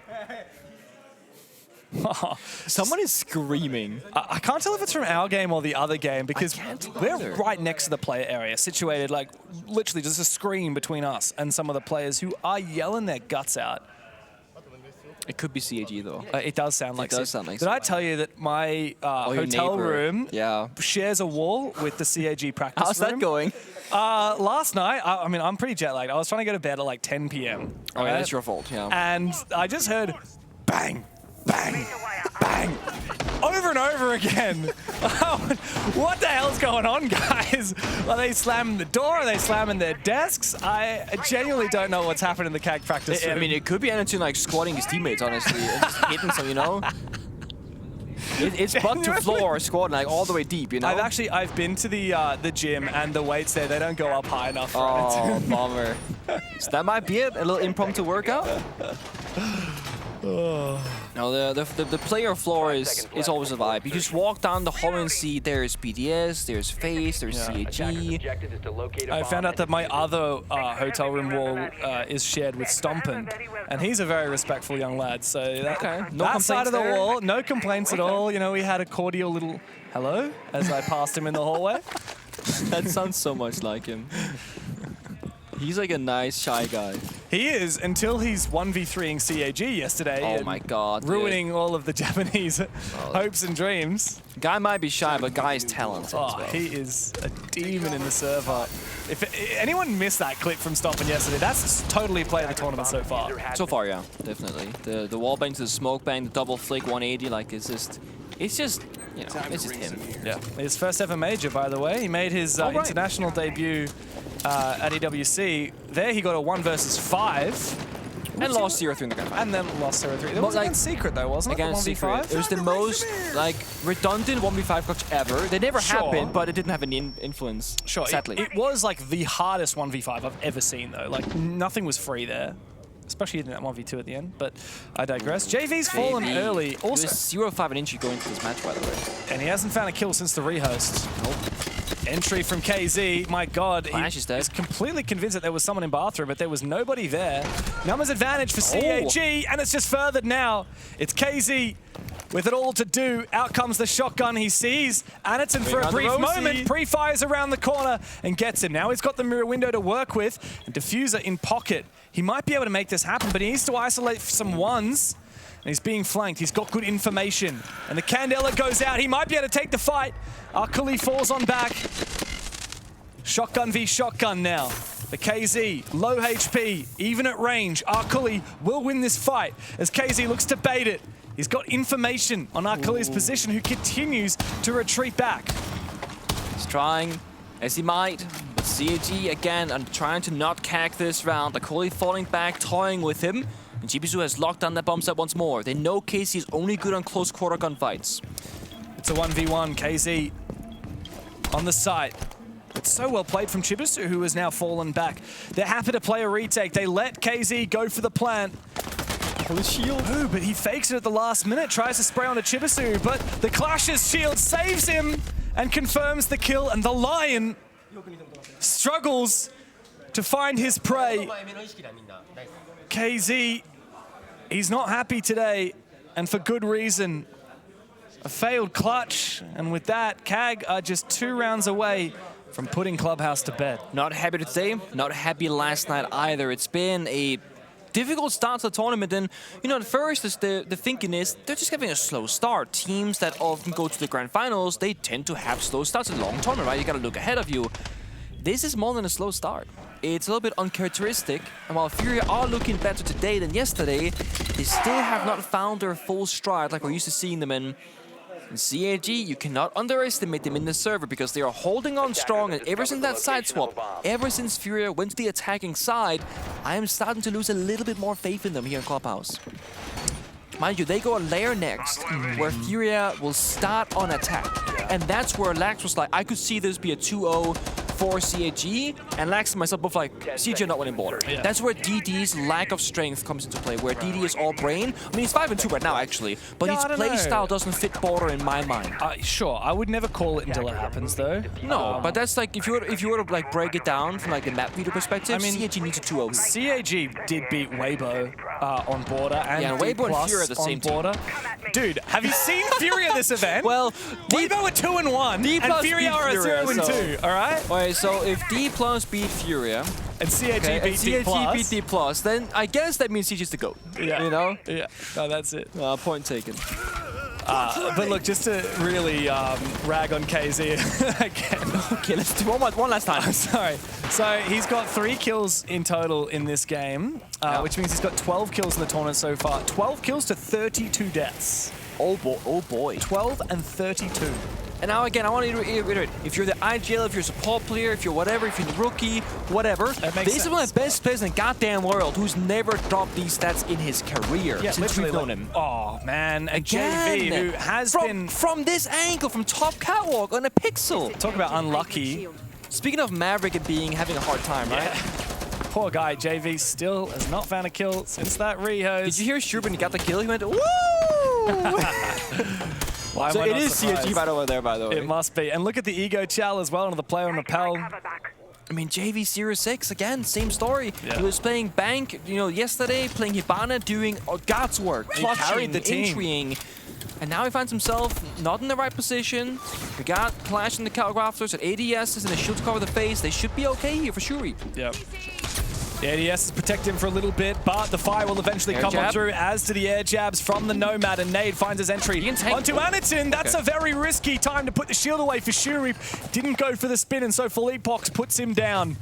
Someone is screaming. I can't tell if it's from our game or the other game because we're right next to the player area, situated like literally just a screen between us and some of the players who are yelling their guts out. It could be CAG though. It does sound like It does sound like Did I CAG. tell you that my Your hotel neighbor. room Yeah. shares a wall with the CAG practice How's room? that going? Last night, I mean, I'm pretty jet lagged. I was trying to go to bed at like 10 p.m. Oh, yeah, right? that's your fault. Yeah. And I just heard bang, bang, bang, over and over again. What the hell's going on, guys? Are they slamming the door? Are they slamming their desks? I genuinely don't know what's happened in the CAG practice room. I mean, it could be Anderton like squatting his teammates, honestly, and just hitting some, you know. It's butt to floor squatting like all the way deep, you know. I've been to the gym, and the weights there, they don't go up high enough for Oh, it. bummer. So that might be it. A little impromptu workout. No, the player floor is always a vibe. You just walk down the hall and see there's BDS, there's FaZe, there's CAG. I found out that my other hotel room wall is shared with Stompin, and he's a very respectful young lad. So that side of the wall, no complaints at all. You know, we had a cordial little hello as I passed him in the hallway. That sounds so much like him. He's like a nice, shy guy. He is, until he's 1v3ing CAG yesterday. Oh and my god, ruining all of the Japanese hopes and dreams. Guy might be shy, but guy is talented as Oh, well. he is a demon in the server. If anyone missed that clip from Stompin yesterday, that's totally play of the tournament so far. So far, yeah, definitely. The wall bang to the smoke bang, the double flick 180, like it's just, you know, it's just him. Yeah. His first ever major, by the way. He made his international debut at EWC. There he got a 1 versus 5. And lost 0-3 in the grand final. And then lost 0-3. It was like, against Secret though, wasn't it? Against The 1v5? Secret. It was the most like redundant 1v5 clutch ever. They never happened, but it didn't have any influence. Sure. Sadly. It was like the hardest 1v5 I've ever seen though. Like nothing was free there. Especially in that 1v2 at the end, but I digress. JV's fallen early. Also, he was 0-5 and injury going into this match, by the way. And he hasn't found a kill since the rehost. Nope. Entry from KZ. My God, Flash is dead. he's completely convinced that there was someone in bathroom, but there was nobody there. Numbers advantage for CAG, and it's just furthered now. It's KZ with it all to do. Out comes the shotgun he sees. Anderton for a brief moment pre-fires around the corner and gets him. Now he's got the mirror window to work with. And Diffuser in pocket. He might be able to make this happen, but he needs to isolate some ones. And he's being flanked. He's got good information. And the Candela goes out. He might be able to take the fight. Arkuli falls on back. Shotgun v shotgun now. The KZ, low HP, even at range. Arkuli will win this fight as KZ looks to bait it. He's got information on Arkuli's position, who continues to retreat back. He's trying as he might. But CAG again and trying to not CAG this round. Arkuli falling back, toying with him. And Jibisu has locked down that bomb set once more. They know KZ is only good on close quarter gunfights. It's a 1v1. KZ on the site. It's so well played from Chibisu, who has now fallen back. They're happy to play a retake. They let KZ go for the plant. Oh, his shield. Ooh, but he fakes it at the last minute, tries to spray onto Chibisu, but the Clash's shield saves him and confirms the kill, and the Lion struggles to find his prey. KZ, he's not happy today, and for good reason. A failed clutch, and with that, CAG are just 2 rounds away from putting Clubhouse to bed. Not happy today, not happy last night either. It's been a difficult start to the tournament, and you know, at first the thinking is they're just having a slow start. Teams that often go to the grand finals, they tend to have slow starts in a long tournament, right? You gotta look ahead of you. This is more than a slow start. It's a little bit uncharacteristic, and while FURIA are looking better today than yesterday, they still have not found their full stride like we're used to seeing them in. In CAG, you cannot underestimate them in the server because they are holding on strong, and ever since that side swap, ever since FURIA went to the attacking side, I am starting to lose a little bit more faith in them here in Clubhouse. Mind you, they go a layer next, where FURIA will start on attack. And that's where Lax was like, I could see this be a 2-0 for CAG, and Lax and myself both like, CAG are not winning border. Yeah. That's where DD's lack of strength comes into play, where DD is all brain. I mean, he's 5-2 right now, actually, but his play style doesn't fit border in my mind. Sure, I would never call it until it happens, though. No, but that's like, if you were to like break it down from like the map meter perspective, I mean, CAG needs a 2-0. CAG did beat Weibo on border, and Weibo and FURIA are the same border. Dude, have you seen FURIA this event? Well, Weibo are 2-1, and FURIA are 0-2. All right. Okay, so if D+ beat FURIA, and CAG Okay, beat and D+. CAG beat D+, then I guess that means he's just the GOAT. Yeah. You know? Yeah, no, that's it. Point taken. But look, just to really rag on KZ again. Okay, let's do one last time. I'm sorry. So he's got 3 kills in total in this game, which means he's got 12 kills in the tournament so far. 12 kills to 32 deaths. Oh boy. 12 and 32. And now again, I want to reiterate, if you're the IGL, if you're a support player, if you're whatever, if you're the rookie, whatever, this is one of the best players in the goddamn world who's never dropped these stats in his career since we've known him. Oh man, and JV, who has been... From this angle, from top catwalk on a pixel. Talk about unlucky. Speaking of Maverick and having a hard time, right? Poor guy, JV still has not found a kill since that rehose. Did you hear Shure when he got the kill? He went, woo! Why so it is surprised? CAG right over there, by the way. It must be. And look at the ego chal as well, another player on rappel. I mean, JV 06, again, same story. Yeah. He was playing Bank, yesterday, playing Hibana, doing God's work, clutching, the team. entrying. And now he finds himself not in the right position. We got Clash in the Cal Rafters at ADSs and the shield to cover the face. They should be okay here for Shuri. Yep. The ADS is protecting him for a little bit, but the fire will eventually come on through, as do the air jabs from the Nomad, and Nade finds his entry onto Anitin. That's a very risky time to put the shield away for Shuri. Didn't go for the spin, and so Philippox puts him down.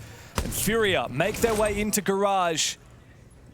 And FURIA make their way into Garage.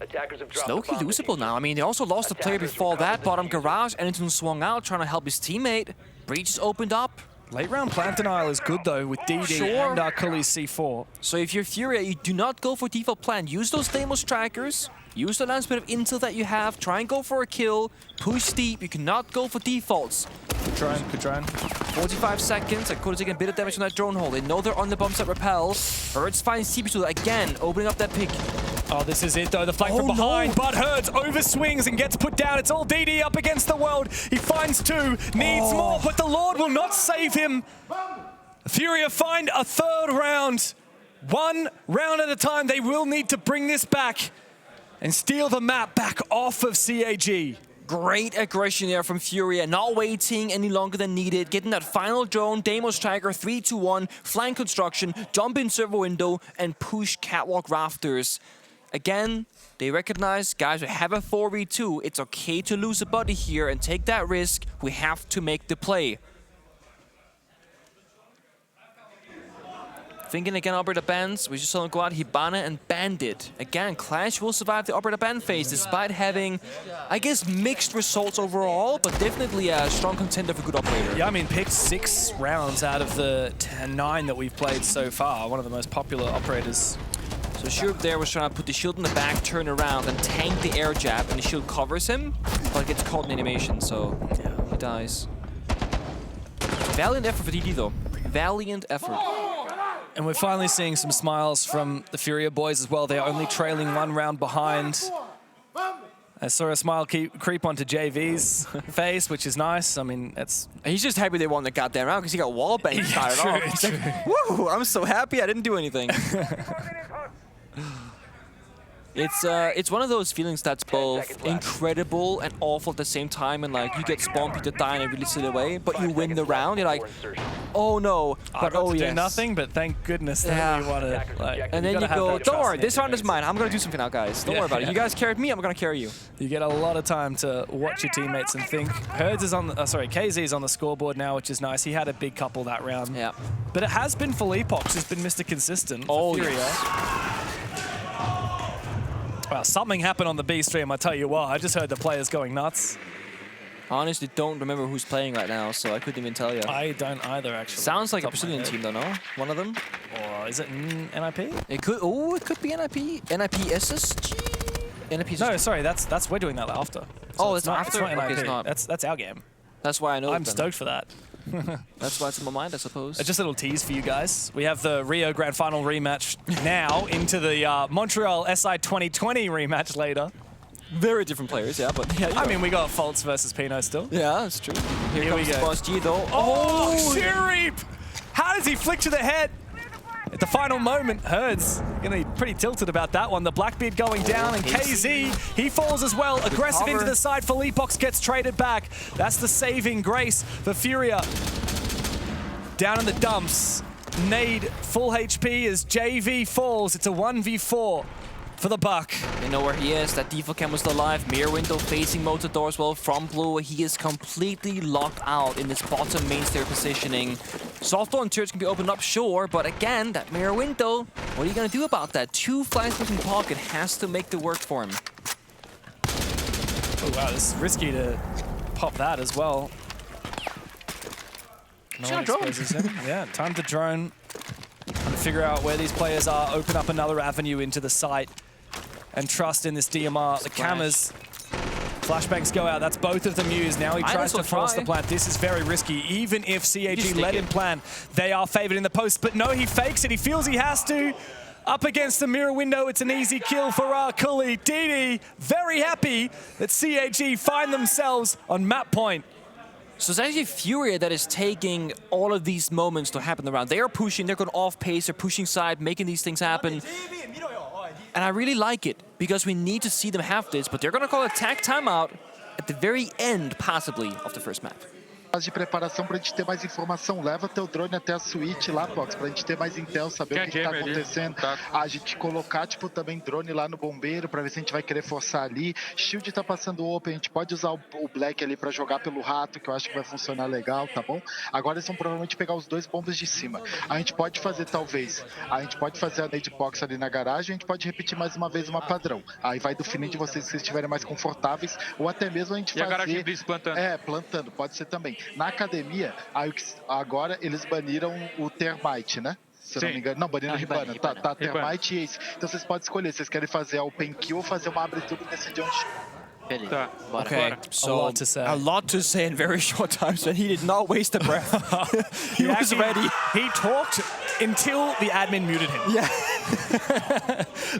It's low-key losable now. I mean, they also lost a player before that, bottom Garage. Anitin swung out, trying to help his teammate. Breach opened up. Late round plant denial is good though with DD and Kully's C4. So if you're FURIA, you do not go for default plant. Use those Deimos trackers. Use the last bit of intel that you have. Try and go for a kill. Push deep. You cannot go for defaults. Good trying. 45 seconds. I could have taken a bit of damage on that drone hole. They know they're on the bombs that repel. Herds finds CP2 again, opening up that pick. Oh, this is it though, the flank from behind, but Herds overswings and gets put down. It's all DD up against the world. He finds 2, needs more, but the Lord will not save him. FURIA find a 3rd round. 1 round at a time. They will need to bring this back and steal the map back off of CAG. Great aggression there from FURIA, not waiting any longer than needed, getting that final drone, Deimos tracker, 3-2-1, flank construction, jump in server window, and push catwalk rafters. Again, they recognize, guys, we have a 4v2. It's okay to lose a buddy here and take that risk. We have to make the play. Thinking again, operator bans. We just saw him go out Hibana and Bandit. Again, Clash will survive the operator ban phase despite having, I guess, mixed results overall, but definitely a strong contender for good operator. Yeah, I mean, picked 6 rounds out of the 9 that we've played so far. One of the most popular operators. So Shurb there was trying to put the shield in the back, turn around, and tank the air jab, and the shield covers him, but it gets caught in animation, so he dies. Valiant effort for DD though. Valiant effort. And we're finally seeing some smiles from the FURIA boys as well. They're only trailing 1 round behind. I saw a smile creep onto JV's face, which is nice. I mean, it's... He's just happy they won the goddamn round because he got wallbanged fired off. True. Woo! I'm so happy I didn't do anything. It's one of those feelings that's both incredible and awful at the same time, and like you get spawned to die in a really silly way, but you win the round. You're like, oh no, but oh yes. do nothing, but thank goodness that we want to. Like, and then you go, don't worry, this round is mine. I'm gonna do something now, guys. Don't worry about it. You guys carried me, I'm gonna carry you. You get a lot of time to watch your teammates and think. Herds is on, KZ is on the scoreboard now, which is nice. He had a big couple that round. Yeah. But it has been Philippox who's been Mr. Consistent. Oh FURIA. yes. Well, something happened on the B stream, I tell you what. I just heard the players going nuts. Honestly, don't remember who's playing right now, so I couldn't even tell you. I don't either, actually. Sounds like a Brazilian team, though, no? One of them? Or is it NIP? It could. Oh, it could be NIP. NIP SSG. NIP SSG. No, sorry, that's we're doing that after. So it's after. It's not Okay, NIP. it's not. That's our game. That's why I know. I'm stoked for that. That's why it's in my mind, I suppose. Just a little tease for you guys. We have the Rio Grand Final rematch now into the Montreal SI 2020 rematch later. Very different players, yeah, but yeah. I mean, we got Fultz versus Pino still. Yeah, that's true. Here we comes go. Boss G, though. Oh, Shuri! How does he flick to the head? At the final moment, Herds gonna be pretty tilted about that one. The Blackbeard going down, and KZ, he falls as well. Aggressive into the side. Philippox gets traded back. That's the saving grace for FURIA. Down in the dumps. Nade full HP as JV falls. It's a 1v4 for the Buck. They know where he is. That default cam was still alive. Mirror window facing Motador as well from blue. He is completely locked out in this bottom main stair positioning. Softball and turrets can be opened up, sure, but again, that mirror window, what are you going to do about that? 2 flags in pocket has to make the work for him. Oh wow, this is risky to pop that as well. No one exposes him. Yeah, time to drone. Trying to figure out where these players are, open up another avenue into the site, and trust in this DMR. The cameras, flashbangs go out. That's both of them used. Now he tries to force the plant. This is very risky. Even if CAG let him plan, they are favored in the post. But no, he fakes it. He feels he has to. Up against the mirror window, it's an easy kill for Kuli. DD very happy that CAG find themselves on map point. So it's actually FURIA that is taking all of these moments to happen around. They are pushing, they're going off pace, they're pushing side, making these things happen. And I really like it, because we need to see them have this, but they're going to call a tag timeout at the very end, possibly, of the first map. De preparação pra gente ter mais informação. Leva teu drone até a suíte lá, Pox, pra gente ter mais intel, saber o que tá acontecendo. A gente colocar, tipo, também drone lá no bombeiro, pra ver se a gente vai querer forçar ali. Shield tá passando open, a gente pode usar o Black ali pra jogar pelo rato, que eu acho que vai funcionar legal, tá bom? Agora eles vão provavelmente pegar os 2 bombas de cima. A gente pode fazer, talvez, a gente pode fazer a nade box ali na garagem, a gente pode repetir mais uma vez uma padrão. Aí vai do feeling de vocês, se vocês estiverem mais confortáveis, ou até mesmo a gente fazer... a garagem plantando. Plantando, pode ser também. Na academia, agora eles baniram o Termite, né? Se eu não me engano. Não, baniram o Ribana. Tá, Termite e Ace. Então vocês podem escolher. Vocês querem fazer a Open Kill ou fazer uma abre tudo e decidir onde... Tá. Okay, so a lot to say in very short time, so he did not waste a breath. He was ready. He talked until the admin muted him. Yeah.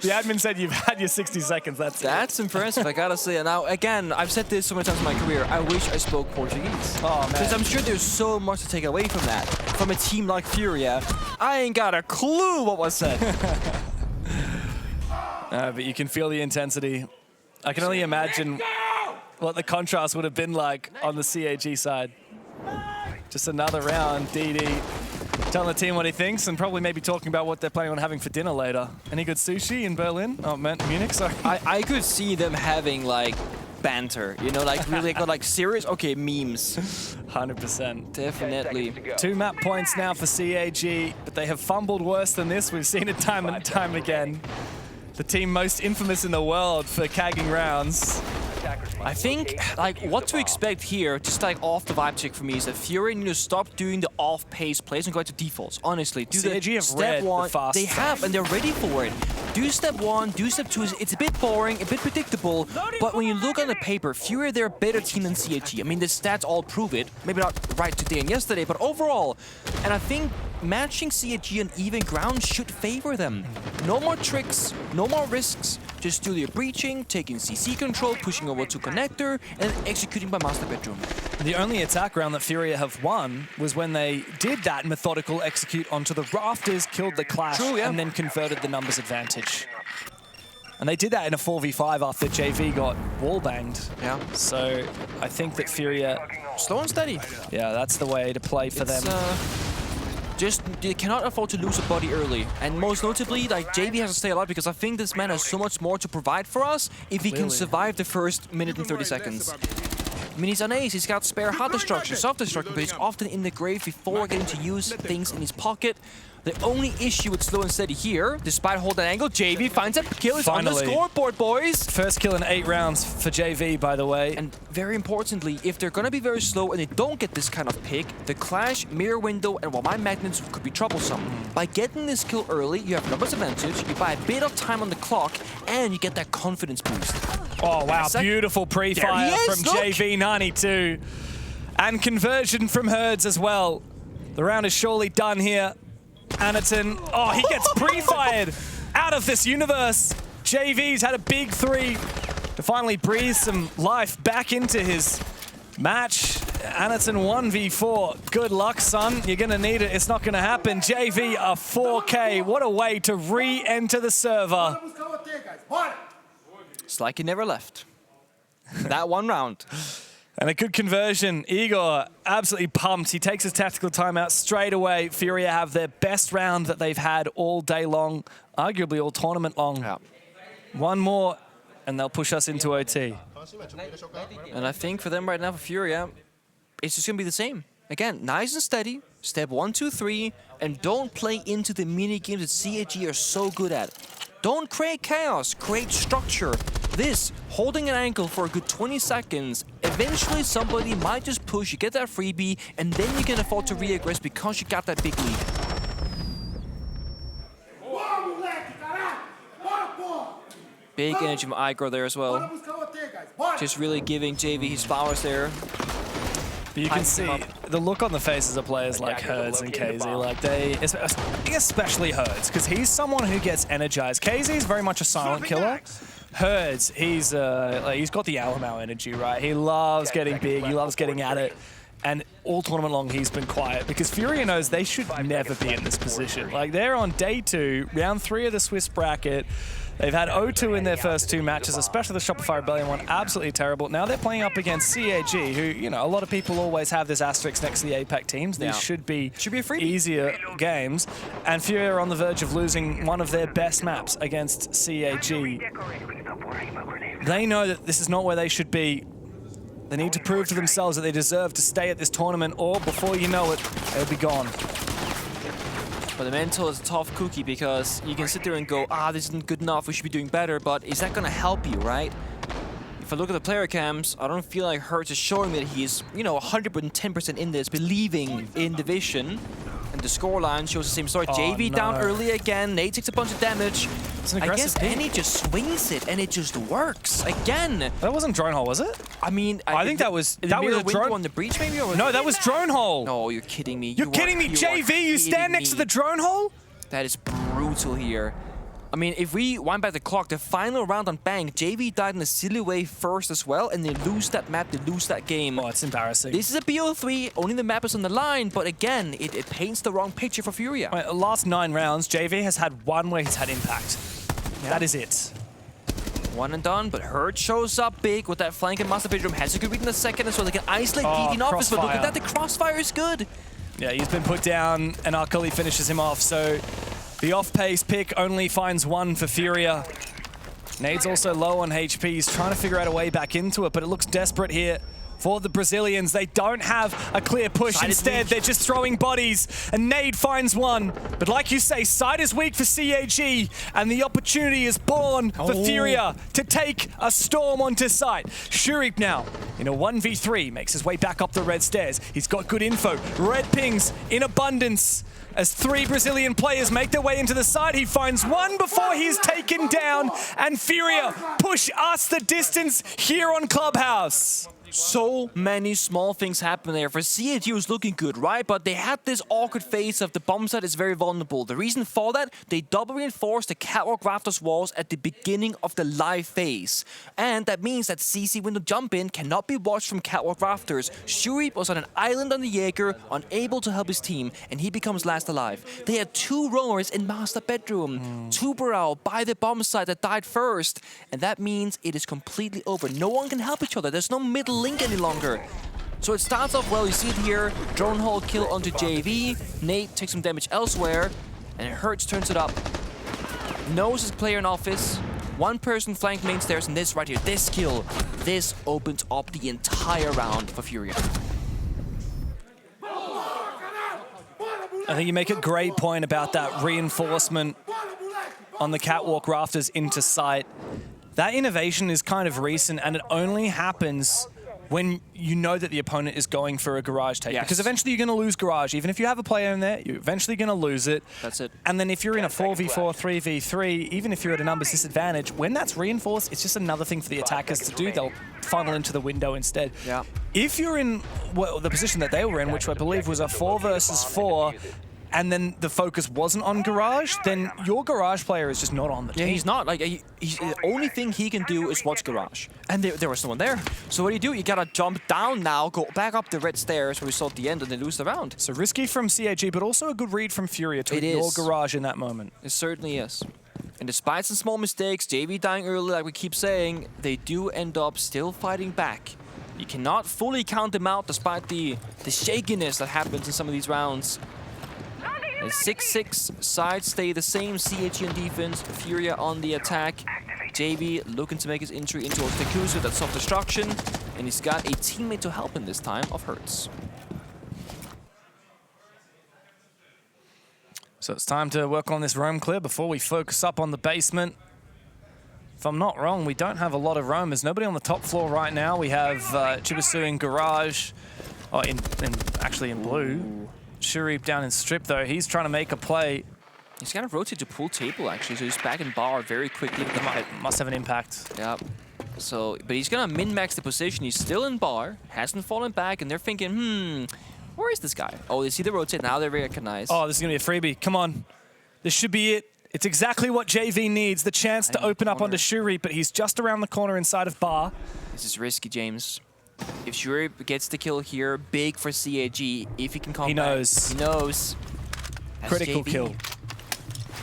The admin said you've had your 60 seconds, That's impressive, I gotta say. Now, again, I've said this so many times in my career, I wish I spoke Portuguese. Oh, man. Because I'm sure there's so much to take away from that. From a team like FURIA, I ain't got a clue what was said. But you can feel the intensity. I can only imagine what the contrast would have been like on the CAG side. Just another round, DD telling the team what he thinks and probably maybe talking about what they're planning on having for dinner later. Any good sushi in Berlin? Oh, Munich, sorry. I could see them having, like, banter, you know, like really like serious, okay, memes. 100%. Definitely. 2 map points now for CAG, but they have fumbled worse than this. We've seen it time and time again. The team most infamous in the world for cagging rounds. I think, like, what to expect here, just like off the vibe check for me, is that FURIA need to stop doing the off-pace plays and go to defaults. Honestly, do CAG the have step 1. The fast they have, and they're ready for it. Do step 1, do step 2. It's a bit boring, a bit predictable, but when you look on the paper, FURIA, they're a better team than CAG. I mean, the stats all prove it. Maybe not right today and yesterday, but overall. And I think matching CAG on even ground should favor them. No more tricks, no more risks. Just do your breaching, taking CC control, pushing over to connector, and executing by master bedroom. The only attack round that FURIA have won was when they did that methodical execute onto the rafters, killed the clash, and then converted the numbers advantage. And they did that in a 4v5 after JV got wallbanged. Yeah. So I think that FURIA... Slow and steady. Yeah, that's the way to play for them. Just, they cannot afford to lose a body early. And most notably, like, JV has to stay alive because I think this man has so much more to provide for us if he can survive the first minute and 30 seconds. I mean, he's on ace, he's got spare hard destruction, soft destruction, but he's often in the grave before getting to use things in his pocket. The only issue with slow and steady here, despite holding that angle, JV finds a kill. He's on the scoreboard, boys. First kill in 8 rounds for JV, by the way. And very importantly, if they're going to be very slow and they don't get this kind of pick, the clash, mirror window, and my magnets could be troublesome. By getting this kill early, you have numbers advantage, you buy a bit of time on the clock, and you get that confidence boost. Oh, wow. Beautiful pre-fire from JV92. And conversion from Herds as well. The round is surely done here. Anaton, oh, he gets pre-fired out of this universe. JV's had a big 3 to finally breathe some life back into his match. Anaton 1v4. Good luck, son. You're going to need it. It's not going to happen. JV a 4K. What a way to re-enter the server. It's like he never left. That one round. And a good conversion. Igor absolutely pumped. He takes his tactical timeout straight away. FURIA have their best round that they've had all day long, arguably all tournament long. Yeah. One more, and they'll push us into OT. And I think for them right now, for FURIA, it's just going to be the same. Again, nice and steady. Step 1, 2, 3, and don't play into the mini games that CAG are so good at. Don't create chaos, create structure. This, holding an ankle for a good 20 seconds, eventually somebody might just push, you get that freebie, and then you can afford to re-aggress because you got that big lead. Big energy from Igor there as well. Just really giving JV his flowers there. But you can see the look on the faces of players like Herds and KZ, like they, especially Herds, because he's someone who gets energized. KZ is very much a silent killer. Herds, he's got the Alamo energy, right? He loves getting big, he loves getting at it. And all tournament long, he's been quiet because FURIA knows they should never be in this position. Like, they're on day 2, round 3 of the Swiss bracket. They've had 0-2 in their first 2 matches, especially the Shopify Rebellion one, absolutely terrible. Now they're playing up against CAG, who, you know, a lot of people always have this asterisk next to the APAC teams. These should be easier games. And FURIA are on the verge of losing one of their best maps against CAG. They know that this is not where they should be. They need to prove to themselves that they deserve to stay at this tournament, or before you know it, they'll be gone. But the mental is a tough cookie because you can sit there and go, this isn't good enough, we should be doing better, but is that going to help you, right? If I look at the player cams, I don't feel like Hertz is showing me that he's, 110% in this, believing in the vision. And the scoreline shows the same story. JV down early again, Nate takes a bunch of damage. It's an aggressive pick. And he just swings it, and it just works. Again. That wasn't drone hole, was it? I mean, I think that was a drone on the breach, maybe? Or no, that was drone hole. No, you're kidding me. You're kidding me, JV. You stand next to the drone hole? That is brutal here. I mean, if we wind back the clock, the final round on Bang, JV died in a silly way first as well, and they lose that map, they lose that game. Oh, it's embarrassing. This is a BO3, only the map is on the line, but again, it paints the wrong picture for FURIA. Right, last 9 rounds, JV has had one where he's had impact. Yeah. That is it. One and done, but Hurt shows up big with that flank and master bedroom. Has a good read in the second as well. They can isolate BD in office, but look at that, the crossfire is good. Yeah, he's been put down, and Arkali finishes him off, so the off-pace pick only finds 1 for FURIA. Nade's also low on HP. He's trying to figure out a way back into it, but it looks desperate here for the Brazilians. They don't have a clear push. Instead, they're just throwing bodies, and Nade finds 1. But like you say, side is weak for CAG, and the opportunity is born for FURIA to take a storm onto site. Shurip now, in a 1v3, makes his way back up the red stairs. He's got good info. Red pings in abundance. As 3 Brazilian players make their way into the side, he finds 1 before he's taken down, and FURIA push us the distance here on Clubhouse. So many small things happen there. For CAG, it was looking good, right? But they had this awkward phase of the bomb site is very vulnerable. The reason for that, they double reinforced the catwalk rafters walls at the beginning of the live phase. And that means that CC window jump in cannot be watched from catwalk rafters. Shurip was on an island on the Jaeger, unable to help his team, and he becomes last alive. They had 2 roamers in master bedroom. 2 Burrell by the bomb site that died first. And that means it is completely over. No one can help each other. There's no middle link any longer. So it starts off well, you see it here, drone hole kill onto JV, Nate takes some damage elsewhere, and Hertz turns it up. Knows his player in office, 1 person flank main stairs, and this right here, this kill, this opens up the entire round for FURIA. I think you make a great point about that reinforcement on the catwalk rafters into sight. That innovation is kind of recent, and it only happens when you know that the opponent is going for a garage take. Yes. Because eventually you're going to lose garage. Even if you have a player in there, you're eventually going to lose it. That's it. And then if you're in a 4v4, 3v3, even if you're at a numbers disadvantage, when that's reinforced, it's just another thing for the attackers to do. They'll funnel into the window instead. Yeah. If you're in the position that they were in, which I believe was a 4 versus 4, and then the focus wasn't on garage, then your garage player is just not on the team. Yeah, he's not. Like, the only thing he can do is watch garage. And there was no one there. So what do? You gotta jump down now, go back up the red stairs where we saw at the end, and then lose the round. So risky from CAG, but also a good read from FURIA to ignore garage in that moment. It certainly is. And despite some small mistakes, JV dying early, like we keep saying, they do end up still fighting back. You cannot fully count them out despite the shakiness that happens in some of these rounds. The 6-6 sides stay the same. CAG on defense, FURIA on the attack. JV looking to make his entry into Otakuzu, that's self-destruction. And he's got a teammate to help him this time of Hertz. So it's time to work on this roam clear before we focus up on the basement. If I'm not wrong, we don't have a lot of roam. There's nobody on the top floor right now. We have Chibisu in garage, actually in blue. Shurip down in strip though. He's trying to make a play. He's kind of rotated to pool table actually, so he's back in bar very quickly. Must have an impact. Yeah. So, but he's gonna min-max the position. He's still in bar, hasn't fallen back, and they're thinking, where is this guy? Oh, they see the rotate, now they recognize. Oh, this is gonna be a freebie. Come on. This should be it. It's exactly what JV needs, the chance to open up onto Shuri, but he's just around the corner inside of bar. This is risky, James. If Shuri gets the kill here, big for CAG. If he can come back. He knows. He knows. That's Critical JV. kill.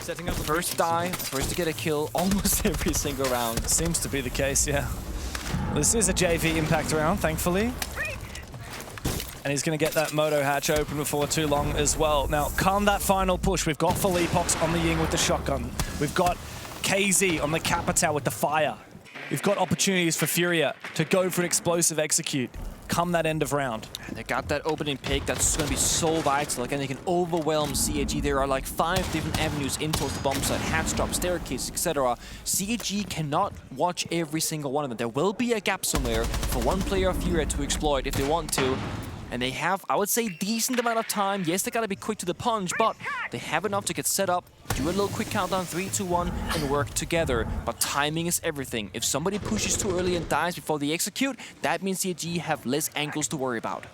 Setting up first die, first to get a kill almost every single round. Seems to be the case, yeah. This is a JV impact round, thankfully. And he's going to get that moto hatch open before too long as well. Now, come that final push. We've got Felipox on the Ying with the shotgun. We've got KZ on the Capitao with the fire. We've got opportunities for FURIA to go for an explosive execute come that end of round. And they got that opening pick. That's going to be so vital. Again, they can overwhelm CAG. There are like 5 different avenues in towards the bomb site. Hatch drop, staircase, etc. CAG cannot watch every single one of them. There will be a gap somewhere for one player of FURIA to exploit if they want to. And they have, I would say, decent amount of time. Yes, they gotta be quick to the punch, but they have enough to get set up, do a little quick countdown, 3, 2, 1, and work together. But timing is everything. If somebody pushes too early and dies before they execute, that means CAG have less angles to worry about.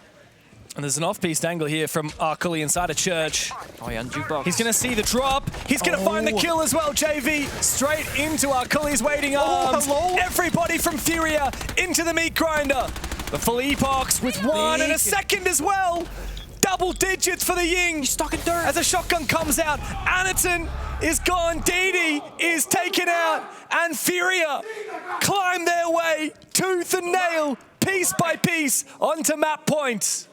And there's an off-piste angle here from Arkuli inside a church. Oh yeah, and jukebox. He's gonna see the drop. He's gonna find the kill as well, JV. Straight into Arkuli's waiting arms. Hello. Everybody from FURIA into the meat grinder. The Felipox with 1 and a second as well. Double digits for the Ying. He's stuck in dirt. As a shotgun comes out, Anaton is gone. Didi is taken out. And FURIA climb their way, tooth and nail, piece by piece, onto map point.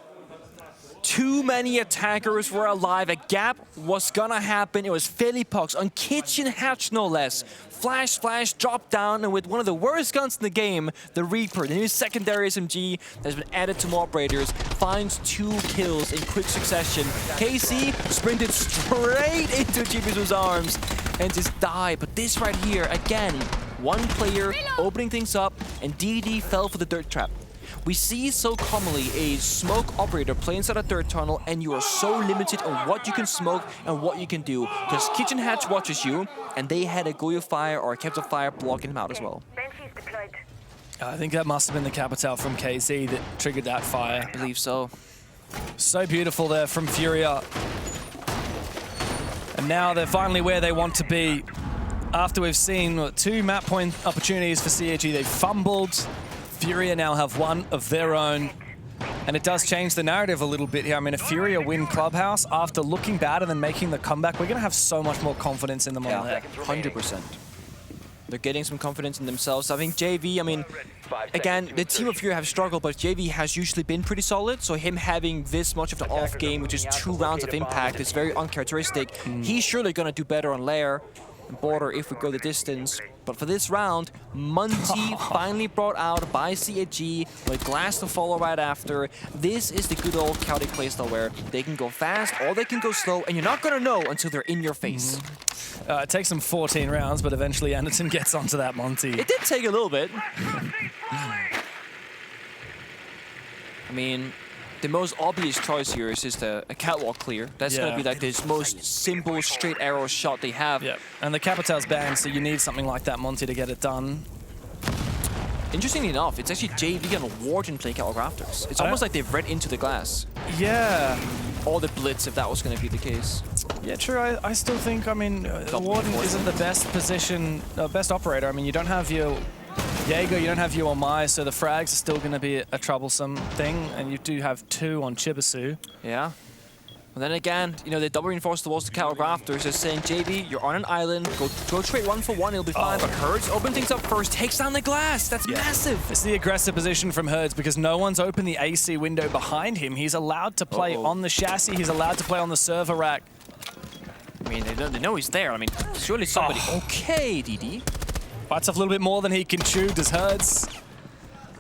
Too many attackers were alive. A gap was gonna happen. It was Felipox on kitchen hatch, no less. Flash, flash, drop down, and with one of the worst guns in the game, the Reaper, the new secondary SMG that's been added to mob raiders, finds 2 kills in quick succession. KC sprinted straight into Chibizu's arms and just died. But this right here, again, one player opening things up, and DD fell for the dirt trap. We see so commonly a smoke operator play inside a dirt tunnel, and you are so limited on what you can smoke and what you can do. Because Kitchen Hatch watches you, and they had a Goyo fire or a Captain Fire blocking him out as well. I think that must have been the Capitao from KZ that triggered that fire. I believe so. So beautiful there from FURIA. And now they're finally where they want to be. After we've seen 2 map point opportunities for CAG, they fumbled. FURIA now have 1 of their own, and it does change the narrative a little bit here. I mean, if FURIA win Clubhouse after looking bad and then making the comeback, we're going to have so much more confidence in them on there. 100%. They're getting some confidence in themselves. I think JV, I mean, again, the team of FURIA have struggled, but JV has usually been pretty solid, so him having this much of the off game, which is 2 rounds of impact, is very uncharacteristic. He's surely going to do better on Lair and Border if we go the distance. But for this round, Munti finally brought out by CAG with Glass to follow right after. This is the good old chaotic playstyle where they can go fast or they can go slow, and you're not going to know until they're in your face. It takes them 14 rounds, but eventually Anderson gets onto that Monty. It did take a little bit. I mean, the most obvious choice here is just a catwalk clear. That's going to be like this most simple straight arrow shot they have. Yeah, and the Capitao's banned, so you need something like that Monty to get it done. Interestingly enough, it's actually JV and Warden playing catwalk rafters. It's almost like they've read into the glass. Yeah. Or the blitz, if that was going to be the case. Yeah, true. I still think, I mean, Warden isn't the best position, best operator. I mean, you don't have your Jaeger, you don't have your Omai, so the frags are still going to be a troublesome thing, and you do have 2 on Chibisu. Yeah. And then again, you know, they double reinforce towards the Cal Rafters. They're saying, JV, you're on an island. Go trade 1-for-1, it'll be fine. But Herds open things up first, takes down the glass. That's massive. It's the aggressive position from Herds because no one's opened the AC window behind him. He's allowed to play on the chassis. He's allowed to play on the server rack. I mean, they know he's there. I mean, surely somebody... Okay, DD. Bites off a little bit more than he can chew, does Herds.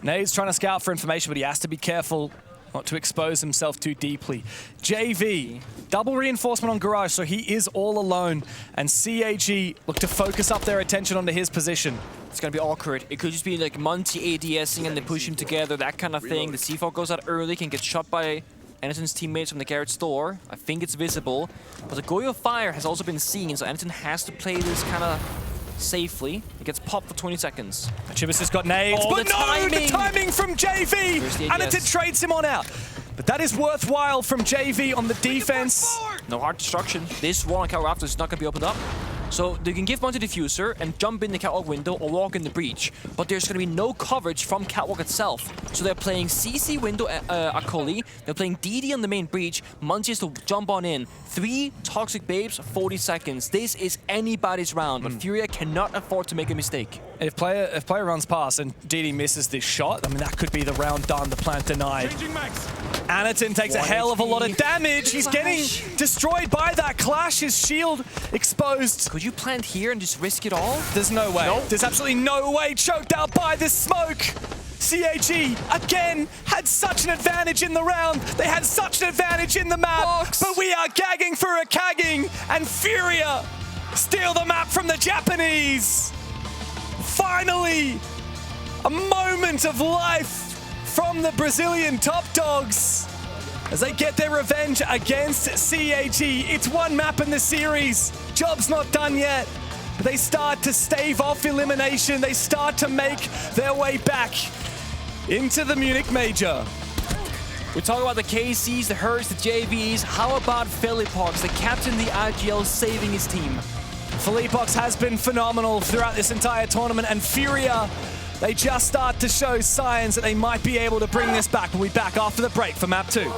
Nade's trying to scout for information, but he has to be careful not to expose himself too deeply. JV, double reinforcement on Garage, so he is all alone. And CAG look to focus up their attention onto his position. It's going to be awkward. It could just be like Monty ADSing and they push him together, that kind of thing. The C4 goes out early, can get shot by Anderton's teammates from the garage store. I think it's visible. But the Goyo Fire has also been seen, so Anderton has to play this kind of safely. It gets popped for 20 seconds. Chibis has got nades, but the timing from JV! Anderton trades him on out. But that is worthwhile from JV on the defense. No hard destruction. This wall on Cal Raptors is not going to be opened up. So they can give Monty Diffuser and jump in the catwalk window or walk in the breach, but there's going to be no coverage from catwalk itself. So they're playing CC window Akoli, they're playing DD on the main breach, Monty has to jump on in. 3 toxic babes, 40 seconds. This is anybody's round, but FURIA cannot afford to make a mistake. If player runs past and DD misses this shot, I mean, that could be the round done, the plant denied. Anderton takes a hell of a lot of damage. He's getting destroyed by that clash. His shield exposed. Could you plant here and just risk it all? There's no way. Nope. There's absolutely no way. Choked out by this smoke. CAG, again, had such an advantage in the round. They had such an advantage in the map. But we are gagging for a cagging. And FURIA steal the map from the Japanese. Finally, a moment of life from the Brazilian top dogs as they get their revenge against CAG. It's one map in the series. Job's not done yet. But they start to stave off elimination. They start to make their way back into the Munich Major. We talk about the KCs, the Herds, the JVs. How about Philippox, the captain of the IGL, saving his team? Philippox has been phenomenal throughout this entire tournament, and FURIA, they just start to show signs that they might be able to bring this back. We'll be back after the break for map 2.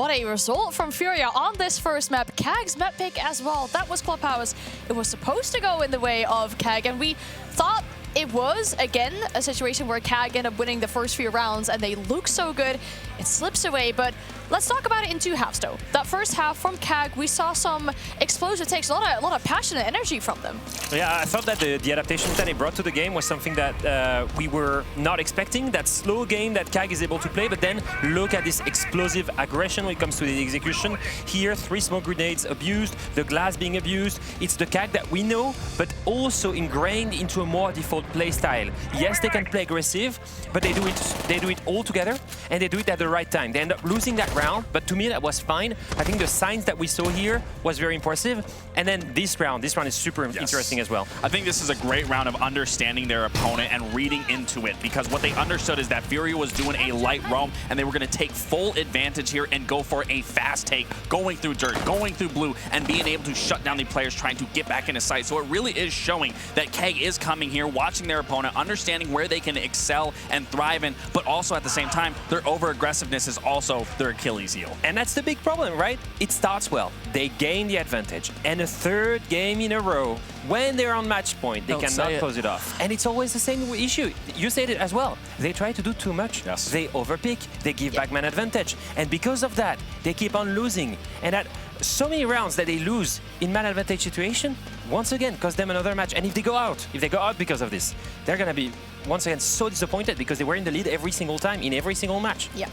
what a result from FURIA on this first map. CAG's map pick as well. That was Clubhouse. It was supposed to go in the way of CAG, and we thought it was, again, a situation where CAG ended up winning the first few rounds, and they look so good. It slips away, but let's talk about it in two halves, though. That first half from CAG, we saw some explosive takes, a lot of passion and energy from them. Yeah, I thought that the adaptation that they brought to the game was something that we were not expecting. That slow game that CAG is able to play, but then look at this explosive aggression when it comes to the execution. Here, 3 smoke grenades abused, the glass being abused. It's the CAG that we know, but also ingrained into a more default play style. Yes, they can play aggressive, but they do it all together, and they do it at the right time. They end up losing that round, but to me that was fine. I think the signs that we saw here was very impressive. And then this round is super interesting as well. I think this is a great round of understanding their opponent and reading into it, because what they understood is that FURIA was doing a light roam, and they were going to take full advantage here and go for a fast take, going through dirt, going through blue, and being able to shut down the players trying to get back into sight. So it really is showing that CAG is coming here, watching their opponent, understanding where they can excel and thrive in, but also at the same time, their over-aggressiveness is also their Achilles heel. And that's the big problem, right? It starts well. They gain the advantage. And a third game in a row, when they're on match point, they cannot close it off. And it's always the same issue. You said it as well. They try to do too much. Yes. They overpick. They give back man advantage. And because of that, they keep on losing. And at so many rounds that they lose in man advantage situation, once again, cost them another match. And if they go out because of this, they're going to be, once again, so disappointed because they were in the lead every single time in every single match. Yeah.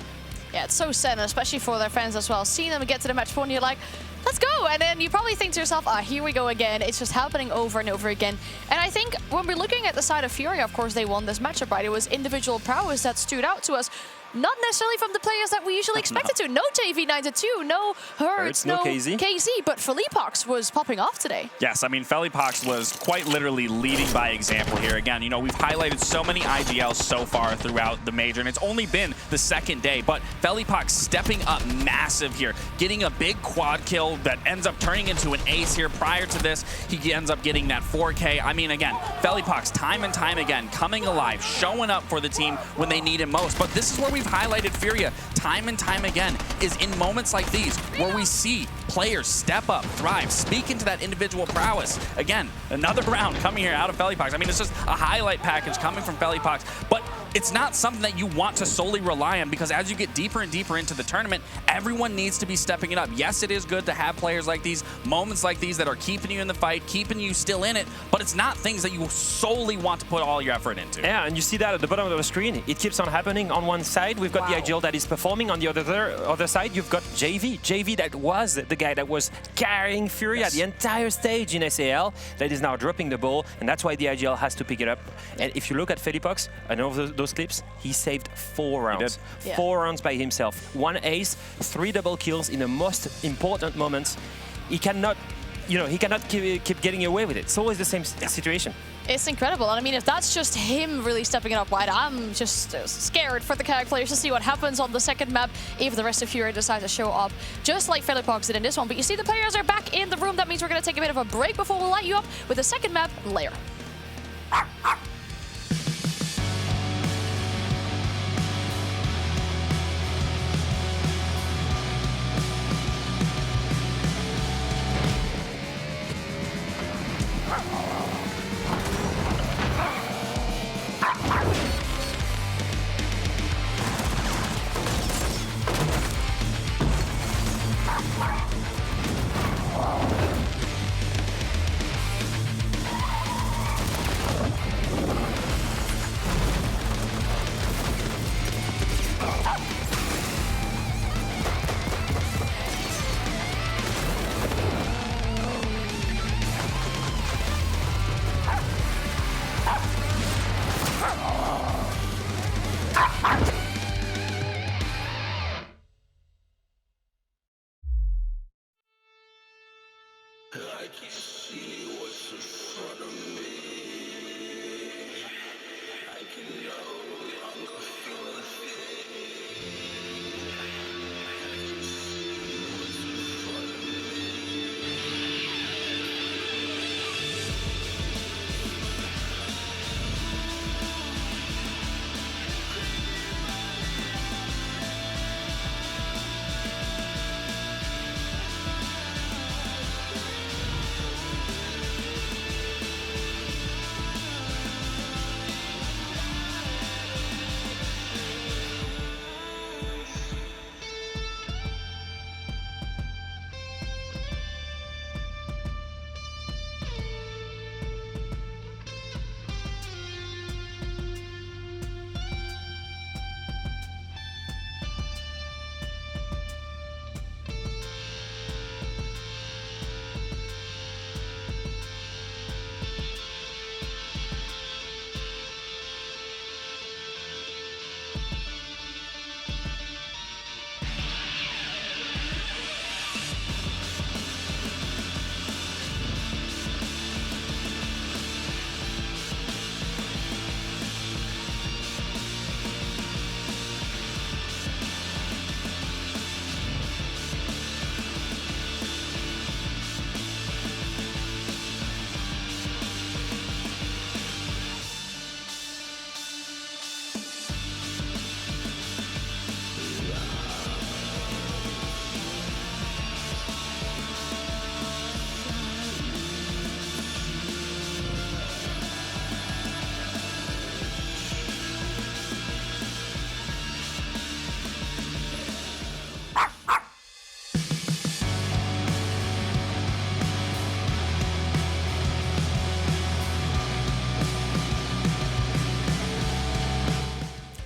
Yeah, it's so sad, and especially for their fans as well. Seeing them get to the match point, you're like, let's go! And then you probably think to yourself, here we go again. It's just happening over and over again. And I think when we're looking at the side of FURIA, of course, they won this matchup, right? It was individual prowess that stood out to us. Not necessarily from the players that we usually expected to. No JV92, no Hurts, no KZ, but Felipox was popping off today. Yes, I mean, Felipox was quite literally leading by example here. Again, you know, we've highlighted so many IGLs so far throughout the major, and it's only been the second day, but Felipox stepping up massive here, getting a big quad kill that ends up turning into an ace here. Prior to this, he ends up getting that 4K. I mean, again, Felipox time and time again, coming alive, showing up for the team when they need him most. But this is where we've highlighted FURIA time and time again, is in moments like these where we see players step up, thrive, speak into that individual prowess. Again, another round coming here out of Felipox. I mean, it's just a highlight package coming from Felipox, but it's not something that you want to solely rely on, because as you get deeper and deeper into the tournament, everyone needs to be stepping it up. Yes, it is good to have players like these, moments like these that are keeping you in the fight, keeping you still in it, but it's not things that you solely want to put all your effort into. Yeah, and you see that at the bottom of the screen. It keeps on happening. On one side, we've got the IGL that is performing. On the other side, you've got JV. JV that was the guy that was carrying FURIA the entire stage in SAL, that is now dropping the ball, and that's why the IGL has to pick it up. And if you look at Felipox, I know those clips, he saved 4 rounds. 4 rounds by himself. 1 ace, 3 double kills in the most important moments. He cannot, he cannot keep getting away with it. It's always the same situation. It's incredible. And I mean, if that's just him really stepping it up wide, I'm just scared for the CAG players to see what happens on the second map if the rest of FURIA decide to show up, just like Felipox did in this one. But you see the players are back in the room. That means we're going to take a bit of a break before we light you up with the second map, Lair. I can see what's in front of me. I can no longer feel a thing. I can see what's in front of me.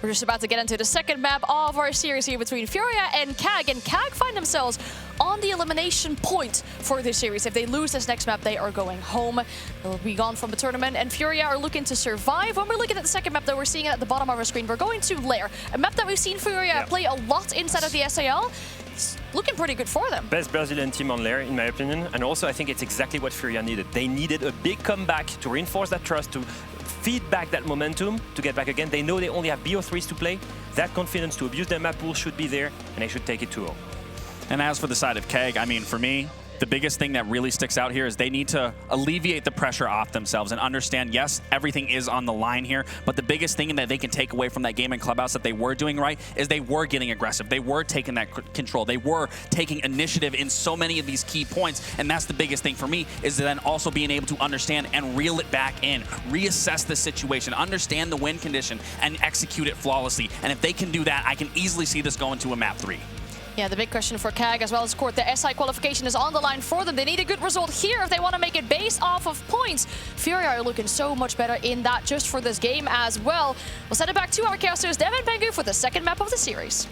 We're just about to get into the second map of our series here between FURIA and CAG. And CAG find themselves on the elimination point for this series. If they lose this next map, they are going home. They'll be gone from the tournament. And FURIA are looking to survive. When we're looking at the second map, though, we're seeing it at the bottom of our screen. We're going to Lair, a map that we've seen FURIA play a lot inside of the SAL. It's looking pretty good for them. Best Brazilian team on Lair, in my opinion. And also, I think it's exactly what FURIA needed. They needed a big comeback to reinforce that trust, to feed back that momentum to get back again. They know they only have BO3s to play. That confidence to abuse their map pool should be there, and they should take it 2-0. And as for the side of CAG, I mean, for me, the biggest thing that really sticks out here is they need to alleviate the pressure off themselves and understand, yes, everything is on the line here, but the biggest thing that they can take away from that game in Clubhouse that they were doing right is they were getting aggressive. They were taking that control. They were taking initiative in so many of these key points, and that's the biggest thing for me, is then also being able to understand and reel it back in, reassess the situation, understand the win condition, and execute it flawlessly. And if they can do that, I can easily see this going to a map 3. Yeah, the big question for CAG as well as Court, the SI qualification is on the line for them. They need a good result here if they want to make it based off of points. FURIA are looking so much better in that just for this game as well. We'll send it back to our casters, Devin Pengu, for the second map of the series.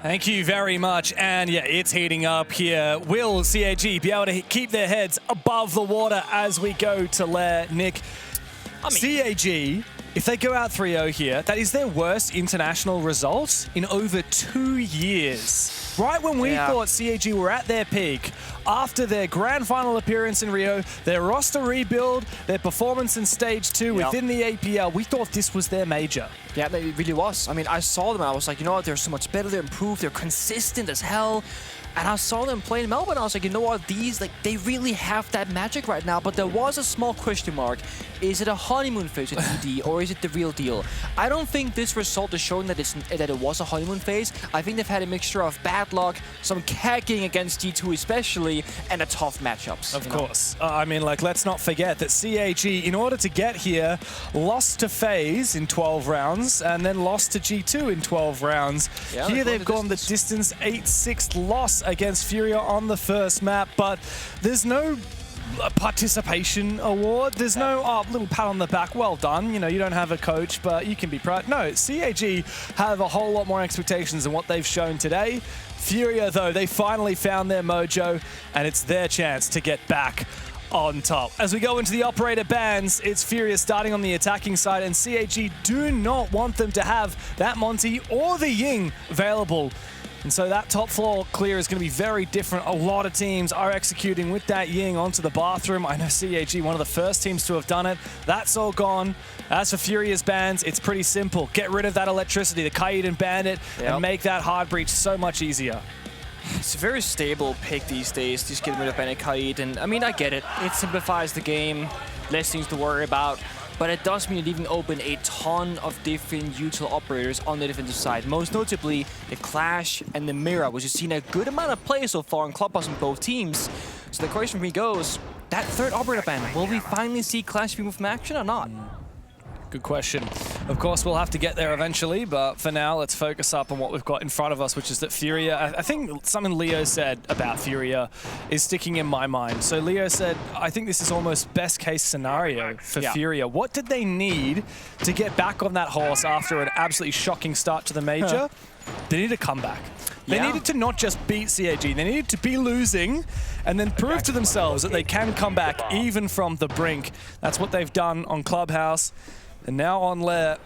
Thank you very much. And yeah, it's heating up here. Will CAG be able to keep their heads above the water as we go to Lair? Nick, CAG, if they go out 3-0 here, that is their worst international result in over 2 years. Right when we thought CAG were at their peak, after their grand final appearance in Rio, their roster rebuild, their performance in Stage 2 within the APL, we thought this was their major. Yeah, it really was. I mean, I saw them and I was like, you know what, they're so much better, they're improved, they're consistent as hell. And I saw them play in Melbourne, I was like, you know what, these, like, they really have that magic right now, but there was a small question mark. Is it a honeymoon phase with ED, or is it the real deal? I don't think this result is showing that it was a honeymoon phase. I think they've had a mixture of bad luck, some cagging against G2 especially, and a tough matchups. Of course. I mean, like, let's not forget that CAG, in order to get here, lost to FaZe in 12 rounds, and then lost to G2 in 12 rounds. Yeah, here they've gone the distance, 8-6 loss against FURIA on the first map, but there's no participation award. There's no little pat on the back, well done. You know, you don't have a coach, but you can be proud. No, CAG have a whole lot more expectations than what they've shown today. FURIA, though, they finally found their mojo, and it's their chance to get back on top. As we go into the operator bans, it's FURIA starting on the attacking side, and CAG do not want them to have that Monty or the Ying available. And so that top floor clear is going to be very different. A lot of teams are executing with that Ying onto the bathroom. I know CAG, one of the first teams to have done it. That's all gone. As for FURIA's bans, it's pretty simple. Get rid of that electricity, the Kaid and Bandit, and make that hard breach so much easier. It's a very stable pick these days, just getting rid of Bandit Kaid. And I mean, I get it. It simplifies the game, less things to worry about. But it does mean it even opened a ton of different util operators on the defensive side. Most notably, the Clash and the Mira, which has seen a good amount of play so far in Clubhouse on both teams. So the question for me goes, that third operator ban, will we finally see Clash be moved from action or not? Good question. Of course, we'll have to get there eventually, but for now, let's focus up on what we've got in front of us, which is that FURIA, I think something Leo said about FURIA is sticking in my mind. So Leo said, I think this is almost best case scenario for FURIA. What did they need to get back on that horse after an absolutely shocking start to the major? They needed a comeback. They needed to not just beat CAG, they needed to be losing and then prove to themselves that they can come back even from the brink. That's what they've done on Clubhouse. And now on Lair,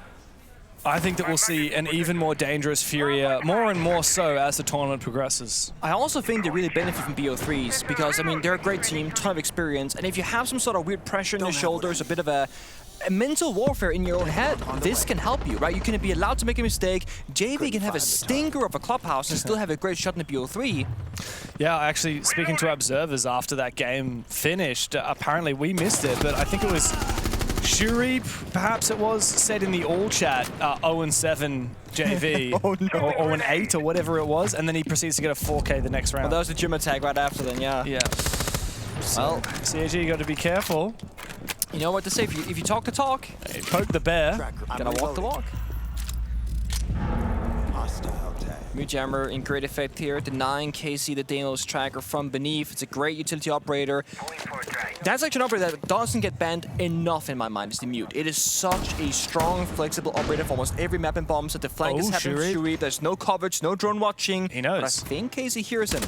I think that we'll see an even more dangerous FURIA, more and more so as the tournament progresses. I also think they really benefit from BO3s because, I mean, they're a great team, ton of experience, and if you have some sort of weird pressure in your shoulders, a bit of a mental warfare in your own head, this can help you, right? You can be allowed to make a mistake. JV can have a stinker of a Clubhouse and still have a great shot in the BO3. Yeah, actually, speaking to observers after that game finished, apparently we missed it, but I think it was Shuri, perhaps it was, said in the all chat, 0-7 JV, or 0-8 or whatever it was, and then he proceeds to get a 4K the next round. Well, that was the gym attack right after then, yeah. So, CAG, you got to be careful. You know what to say, if you talk the talk, hey, poke the bear. Gotta walk the walk. Mujammer in great effect here, denying KC the Daniels tracker from beneath. It's a great utility operator. That's actually an operator that doesn't get banned enough in my mind, is the Mute. It is such a strong, flexible operator for almost every map and bomb. So the flank is happening with Shuri. There's no coverage, no drone watching. He knows. But I think KZ hears him.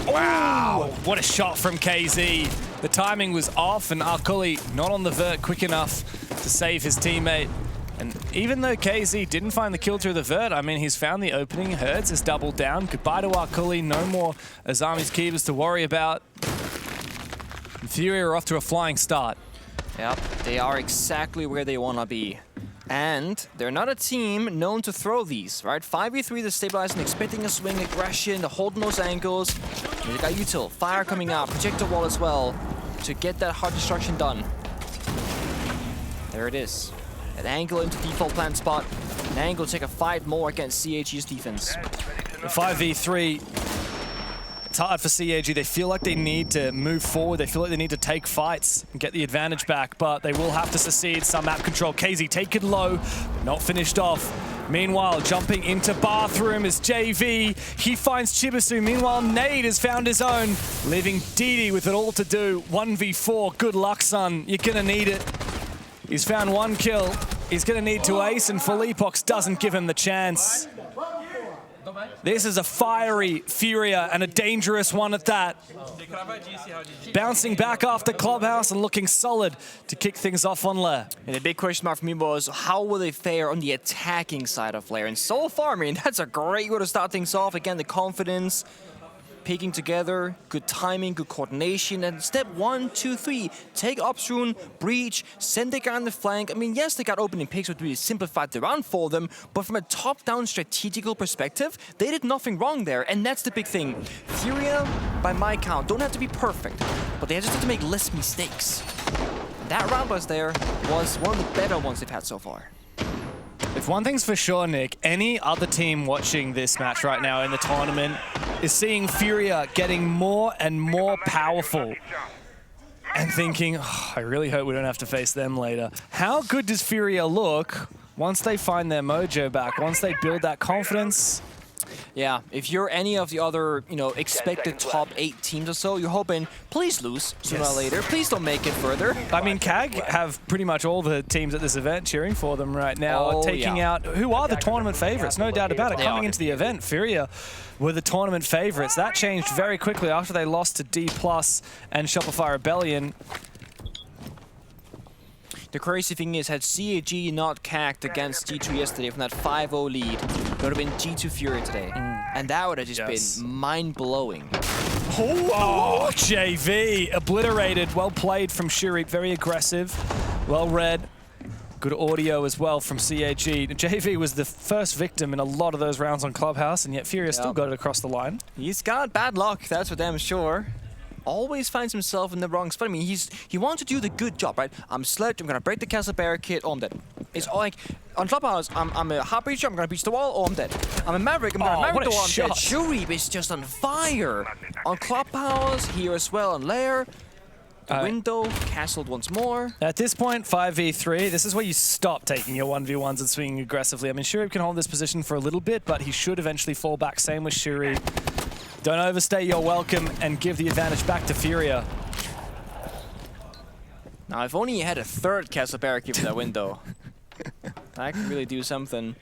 Wow, what a shot from KZ. The timing was off and Arkuli not on the vert quick enough to save his teammate. And even though KZ didn't find the kill through the vert, I mean, he's found the opening. Herds has doubled down. Goodbye to Arkuli. No more Azami's Keepers to worry about. And FURIA are off to a flying start. Yep, they are exactly where they want to be. And they're not a team known to throw these, right? 5v3, they're stabilizing, expecting a swing, aggression, they're holding those angles. They got util, fire coming out, projector wall as well, to get that hard destruction done. There it is. An angle into default plant spot. An angle to take a fight more against CAG's defense. The 5v3, it's hard for CAG. They feel like they need to move forward. They feel like they need to take fights and get the advantage back, but they will have to succeed some map control. KZ taken low, but not finished off. Meanwhile, jumping into bathroom is JV. He finds Chibisu. Meanwhile, Nade has found his own, leaving DD with it all to do. 1v4. Good luck, son. You're gonna need it. He's found one kill. He's gonna need to ace, and Felipox doesn't give him the chance. This is a fiery FURIA and a dangerous one at that. Bouncing back after Clubhouse and looking solid to kick things off on Lair. And the big question mark for me was, how will they fare on the attacking side of Lair? And so far, I mean, that's a great way to start things off. Again, the confidence, peeking together, good timing, good coordination. And step 1, 2, 3, take upstream, breach, send the guy on the flank. I mean, yes, they got opening picks, which really simplified the round for them, but from a top-down strategical perspective, they did nothing wrong there, and that's the big thing. FURIA, by my count, don't have to be perfect, but they just have to make less mistakes. That round was one of the better ones they've had so far. If one thing's for sure, Nick, any other team watching this match right now in the tournament is seeing FURIA getting more and more powerful and thinking, oh, I really hope we don't have to face them later. How good does FURIA look once they find their mojo back, once they build that confidence? Yeah, if you're any of the other, expected top 8 teams or so, you're hoping, please lose sooner or later. Please don't make it further. I mean, CAG have pretty much all the teams at this event cheering for them right now, taking out who are the tournament favorites, no doubt about it. Coming into the event, FURIA were the tournament favorites. That changed very quickly after they lost to D+ and Shopify Rebellion. The crazy thing is, had CAG not cagged against G2 yesterday from that 5-0 lead, it would have been G2 FURIA today. And that would have just been mind-blowing. Oh, JV obliterated. Well played from Shuri. Very aggressive. Well read. Good audio as well from CAG. JV was the first victim in a lot of those rounds on Clubhouse, and yet FURIA still got it across the line. He's got bad luck, that's for damn sure. Always finds himself in the wrong spot. I mean, he wants to do the good job, right? I'm Sledge, I'm gonna break the castle barricade, oh, I'm dead. It's all like, on Clubhouse, I'm a hard breacher, I'm gonna breach the wall, oh, I'm dead. I'm a Maverick, I'm gonna Maverick the wall, I'm dead. Shuri is just on fire. On Clubhouse, here as well, on Lair. The window, castled once more. At this point, 5v3, this is where you stop taking your 1v1s and swinging aggressively. I mean, Shuri can hold this position for a little bit, but he should eventually fall back. Same with Shuri. Don't overstay your welcome and give the advantage back to FURIA. Now, if only you had a third castle barricade for that window. That could really do something.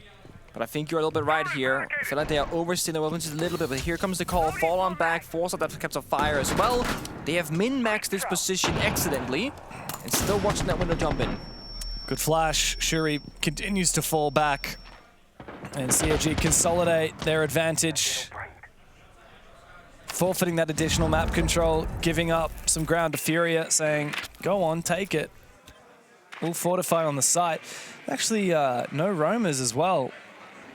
But I think you're a little bit right here. I feel like they are overstaying their weapons just a little bit, but here comes the call. Fall on back, force out that caps of fire as well. They have min-maxed this position accidentally, and still watching that window jump in. Good flash. Shuri continues to fall back. And CAG consolidate their advantage. Forfeiting that additional map control, giving up some ground to FURIA, saying, go on, take it. We'll fortify on the site. Actually, no roamers as well.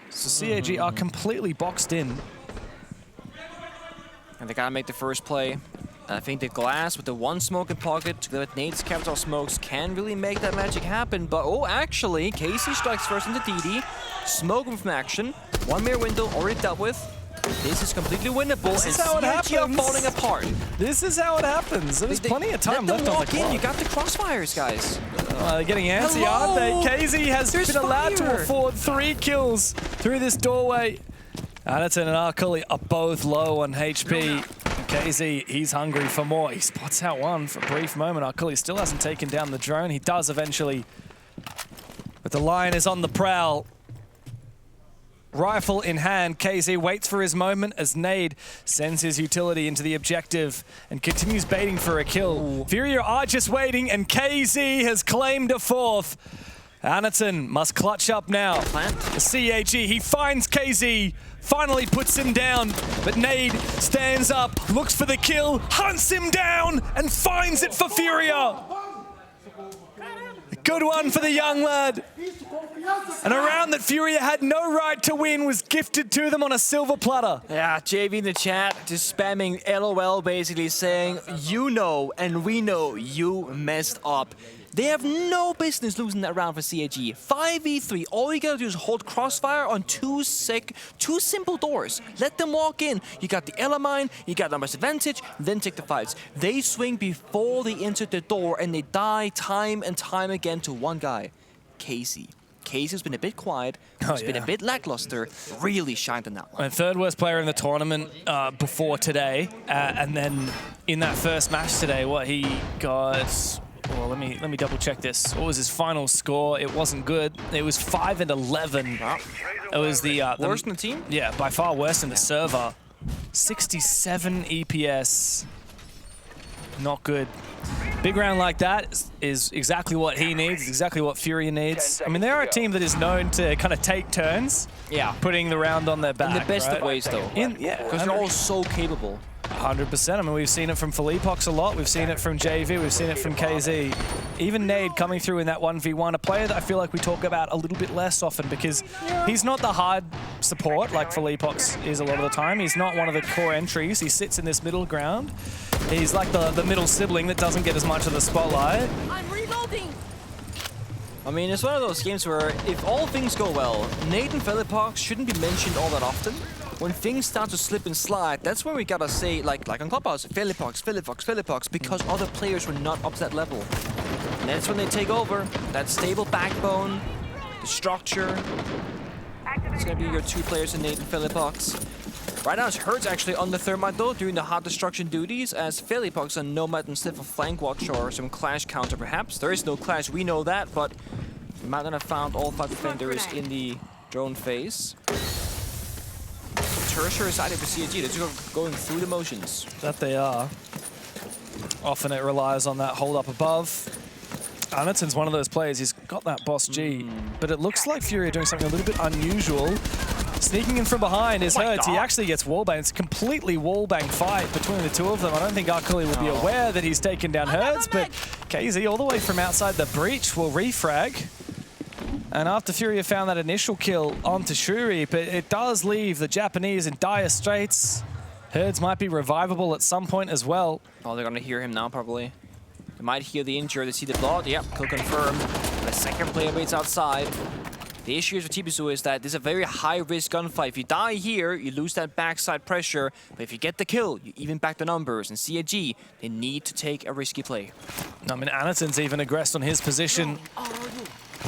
So CAG are completely boxed in. And they gotta make the first play. I think the glass with the one smoke in pocket, together with Nate's capital smokes, can really make that magic happen. But actually, Casey strikes first into DD. Smoke from action. One mere window already dealt with. This is completely winnable, this is how it happens. Falling apart. This is how it happens. There's plenty of time left on the clock. You got the crossfires, guys. They're getting antsy, aren't they? KZ has been allowed to afford 3 kills through this doorway. Anaton and Arkuli are both low on HP. KZ, he's hungry for more. He spots out one for a brief moment. Akuli still hasn't taken down the drone. He does eventually. But the Lion is on the prowl. Rifle in hand, KZ waits for his moment as Nade sends his utility into the objective and continues baiting for a kill. FURIA are just waiting, and KZ has claimed a fourth. Anderton must clutch up now. The CAG, he finds KZ, finally puts him down, but Nade stands up, looks for the kill, hunts him down, and finds it for FURIA. A good one for the young lad. And a round that FURIA had no right to win was gifted to them on a silver platter. Yeah, JV in the chat just spamming LOL, basically saying, you know and we know you messed up. They have no business losing that round for CAG. 5v3, all you gotta do is hold crossfire on two simple doors. Let them walk in. You got the Elamine, you got numbers advantage, then take the fights. They swing before they enter the door and they die time and time again to one guy, KZ. KZ's been a bit quiet, he's been a bit lackluster, really shined on that one. And third worst player in the tournament before today, and then in that first match today, what he got. Well, let me double check this. What was his final score? It wasn't good. It was 5-11. Wow. It was the worst in the team? Yeah, by far worst in the server. 67 EPS. Not good. Big round like that is exactly what he needs, exactly what FURIA needs. I mean, they are a team that is known to kind of take turns. Yeah. Putting the round on their back. In the best of ways, though. Yeah. Because they're all so capable. 100%. I mean, we've seen it from Felipox a lot. We've seen it from JV. We've seen it from KZ. Even Nade coming through in that 1v1, a player that I feel like we talk about a little bit less often because he's not the hard support like Felipox is a lot of the time. He's not one of the core entries. He sits in this middle ground. He's like the middle sibling that doesn't get as much of the spotlight. I'm reloading. I mean, it's one of those games where if all things go well, Nade and Felipox shouldn't be mentioned all that often. When things start to slip and slide, that's when we gotta say, like on Clubhouse, Felipox, because other players were not up to that level. And that's when they take over. That stable backbone, the structure. It's gonna be your two players in Nade and Felipox. Right now, it's Hertz actually on the Thermite though, doing the hard destruction duties, as Felipox on Nomad and Sniff of Flank Watch or some Clash counter perhaps. There is no Clash, we know that, but we might not have found all 5 defenders in the drone phase. Tertiary side for CAG, they're just going through the motions. That they are. Often it relies on that hold up above. Anderton's one of those players, he's got that boss G, but it looks like FURIA doing something a little bit unusual. Sneaking in from behind is Hertz. He actually gets wallbanged. It's a completely wallbang fight between the two of them. I don't think Akuli will be aware that he's taken down Hertz, but KZ all the way from outside the breach will refrag. And after FURIA found that initial kill onto Shuri, but it does leave the Japanese in dire straits. Hertz might be revivable at some point as well. Oh, they're gonna hear him now probably. They might hear the injured, they see the blood. Yep, kill confirmed. The second player waits outside. The issue with Tibisu is that this is a very high-risk gunfight. If you die here, you lose that backside pressure. But if you get the kill, you even back the numbers. And CAG, they need to take a risky play. I mean, Anderton's even aggressed on his position.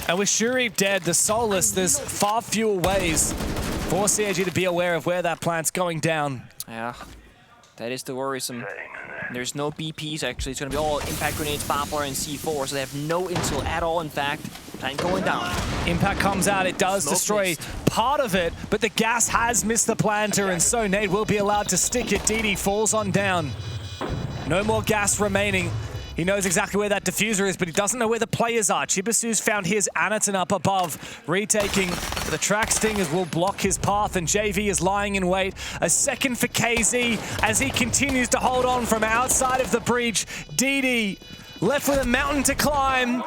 And with Shuri dead, the Soulless, there's far fewer ways for CAG to be aware of where that plant's going down. Yeah, that is the worrisome. There's no BPs, actually. It's going to be all impact grenades, Barbara, and C4, so they have no intel at all, in fact. And going down. Impact comes out, it does destroy part of it, but the gas has missed the planter, and so Nade will be allowed to stick it. DD falls on down. No more gas remaining. He knows exactly where that diffuser is, but he doesn't know where the players are. Chibasu's found his Anderton up above, retaking. The track stingers will block his path, and JV is lying in wait. A second for KZ as he continues to hold on from outside of the breach. DD left with a mountain to climb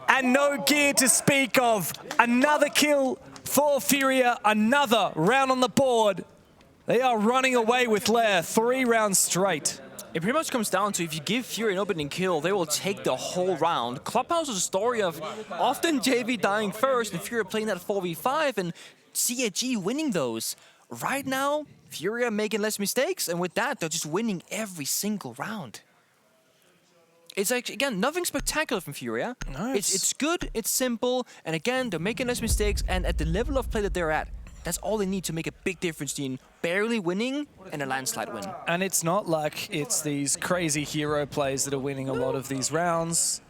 and no gear to speak of. Another kill for FURIA, another round on the board. They are running away with Lair 3 rounds straight. It pretty much comes down to if you give FURIA an opening kill, they will take the whole round. Clubhouse is a story of often JV dying first and FURIA playing that 4v5 and CAG winning those. Right now, FURIA making less mistakes, and with that, they're just winning every single round. It's like, again, nothing spectacular from FURIA. Nice. It's good, it's simple, and again, they're making less mistakes, and at the level of play that they're at, That's all they need to make a big difference between barely winning and a landslide win. And it's not like it's these crazy hero plays that are winning a lot of these rounds.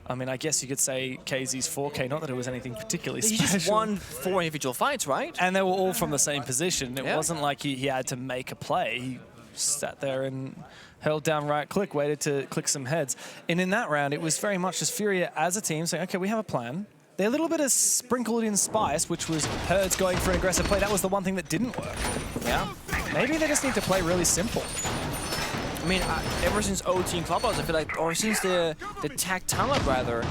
I mean, I guess you could say KZ's 4K, not that it was anything particularly special. He just won 4 individual fights, right? And they were all from the same position. It wasn't like he had to make a play. He sat there and held down right click, waited to click some heads. And in that round, it was very much just FURIA as a team saying, okay, we have a plan. They're a little bit of sprinkled in spice, which was Herds going for an aggressive play. That was the one thing that didn't work. Yeah. Maybe they just need to play really simple. I mean, ever since OT and Clubhouse, I feel like, or since the tag timeout rather,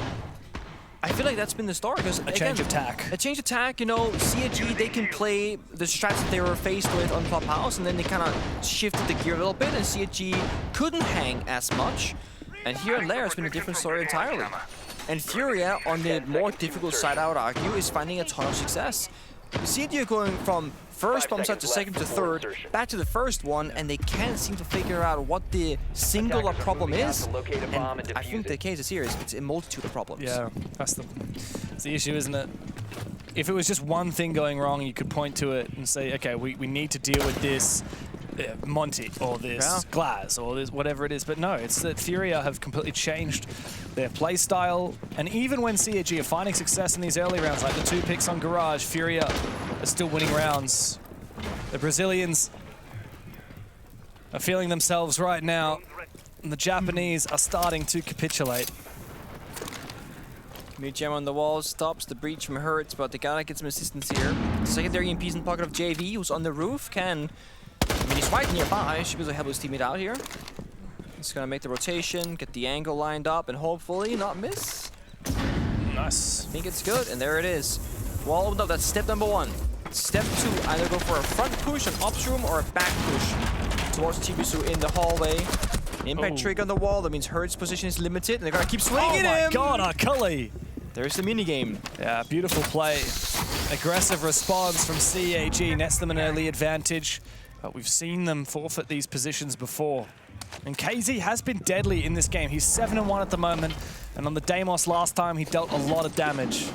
I feel like that's been the story. Because A change of tack. A change of tack, you know, CAG, they can play the strats that they were faced with on Clubhouse, and then they kind of shifted the gear a little bit, and CAG couldn't hang as much. And here and there, it's been a different story entirely. And FURIA, on the more difficult side, I would argue, is finding a ton of success. CAG are going from first bomb site to second to third, back to the first one, and they can't seem to figure out what the singular problem is. And I think the case is here, it's a multitude of problems. Yeah, that's the issue, isn't it? If it was just one thing going wrong, you could point to it and say, okay, we need to deal with this Monty or this Glass or this whatever it is. But no, it's that FURIA have completely changed their play style. And even when CAG are finding success in these early rounds, like the 2 picks on Garage, FURIA are still winning rounds. The Brazilians are feeling themselves right now, and the Japanese are starting to capitulate. Mid jam on the wall stops the breach from Hertz, but they gotta get some assistance here. Secondary EMPs in pocket of JV, who's on the roof, can... I mean, he's right nearby, should be able to help his teammate out here. He's gonna make the rotation, get the angle lined up, and hopefully not miss. Nice. I think it's good, and there it is. Wall opened up, that's step number 1. Step 2, either go for a front push, an ops room, or a back push towards Chibisu in the hallway. Impact trick on the wall, that means Hertz's position is limited, and they're gonna keep swinging him! Oh my god, Akali! There's the minigame. Yeah, beautiful play. Aggressive response from CAG, nets them an early advantage. But we've seen them forfeit these positions before. And KZ has been deadly in this game. He's 7-1 at the moment. And on the Deimos last time, he dealt a lot of damage.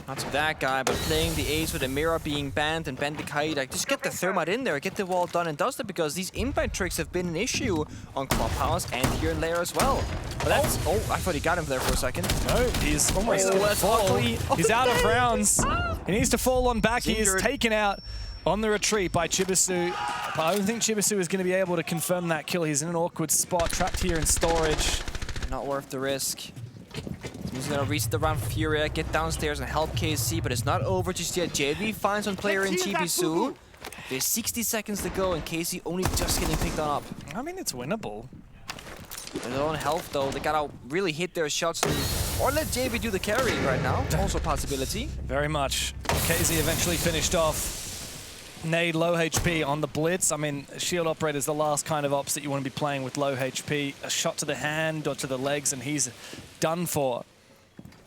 Not to that guy, but playing the ace with the mirror being banned and Bandikai, like, just get the thermite in there, get the wall done and dusted, because these impact tricks have been an issue on Clubhouse and here and there as well. But that's... Oh, I thought he got him there for a second. No, he's almost gonna fall. He's out of rounds. He needs to fall on back. He is taken out on the retreat by Chibisu. But I don't think Chibisu is going to be able to confirm that kill. He's in an awkward spot, trapped here in storage. Not worth the risk. He's gonna reset the round for FURIA, get downstairs and help KC, but it's not over just yet. JV finds one player in Chibisu. There's 60 seconds to go and KC only just getting picked up. I mean, it's winnable. They're low on health though, they gotta really hit their shots or let JV do the carry right now. Also a possibility. Very much. KZ eventually finished off. Nade low HP on the blitz. I mean, shield operator is the last kind of ops that you want to be playing with low HP. A shot to the hand or to the legs and he's done for.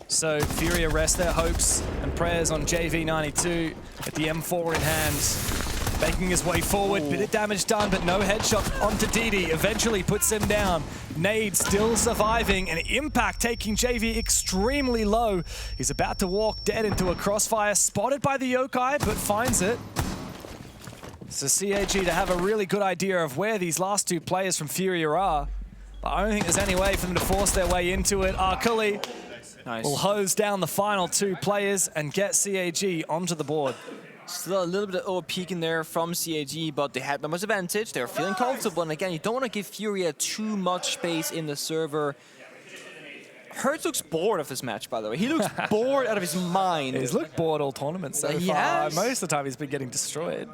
So FURIA rest their hopes and prayers on JV92 at the M4 in hand. Making his way forward, bit of damage done, but no headshot onto Didi. Eventually puts him down. Nade still surviving, and Impact taking JV extremely low. He's about to walk dead into a crossfire, spotted by the Yokai, but finds it. So CAG to have a really good idea of where these last 2 players from FURIA are. But I don't think there's any way for them to force their way into it. Akali will hose down the final 2 players and get CAG onto the board. Still a little bit of over-peeking there from CAG, but they had numbers advantage. They're feeling comfortable, and again, you don't want to give FURIA too much space in the server. Hertz looks bored of this match, by the way. He looks bored out of his mind. He's looked bored all tournaments so far. Most of the time he's been getting destroyed.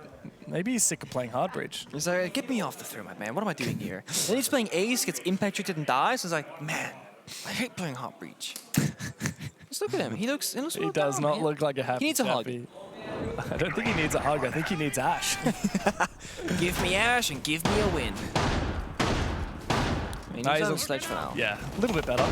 Maybe he's sick of playing hard bridge. He's like, get me off the thermite, man. What am I doing here? Then he's playing ace, gets impact treated and dies. He's like, man, I hate playing hard breach. Just look at him. He looks He does not look like a happy. He needs a hug. I don't think he needs a hug. I think he needs Ash. Give me Ash and give me a win. He's on sledge for now. Yeah, a little bit better.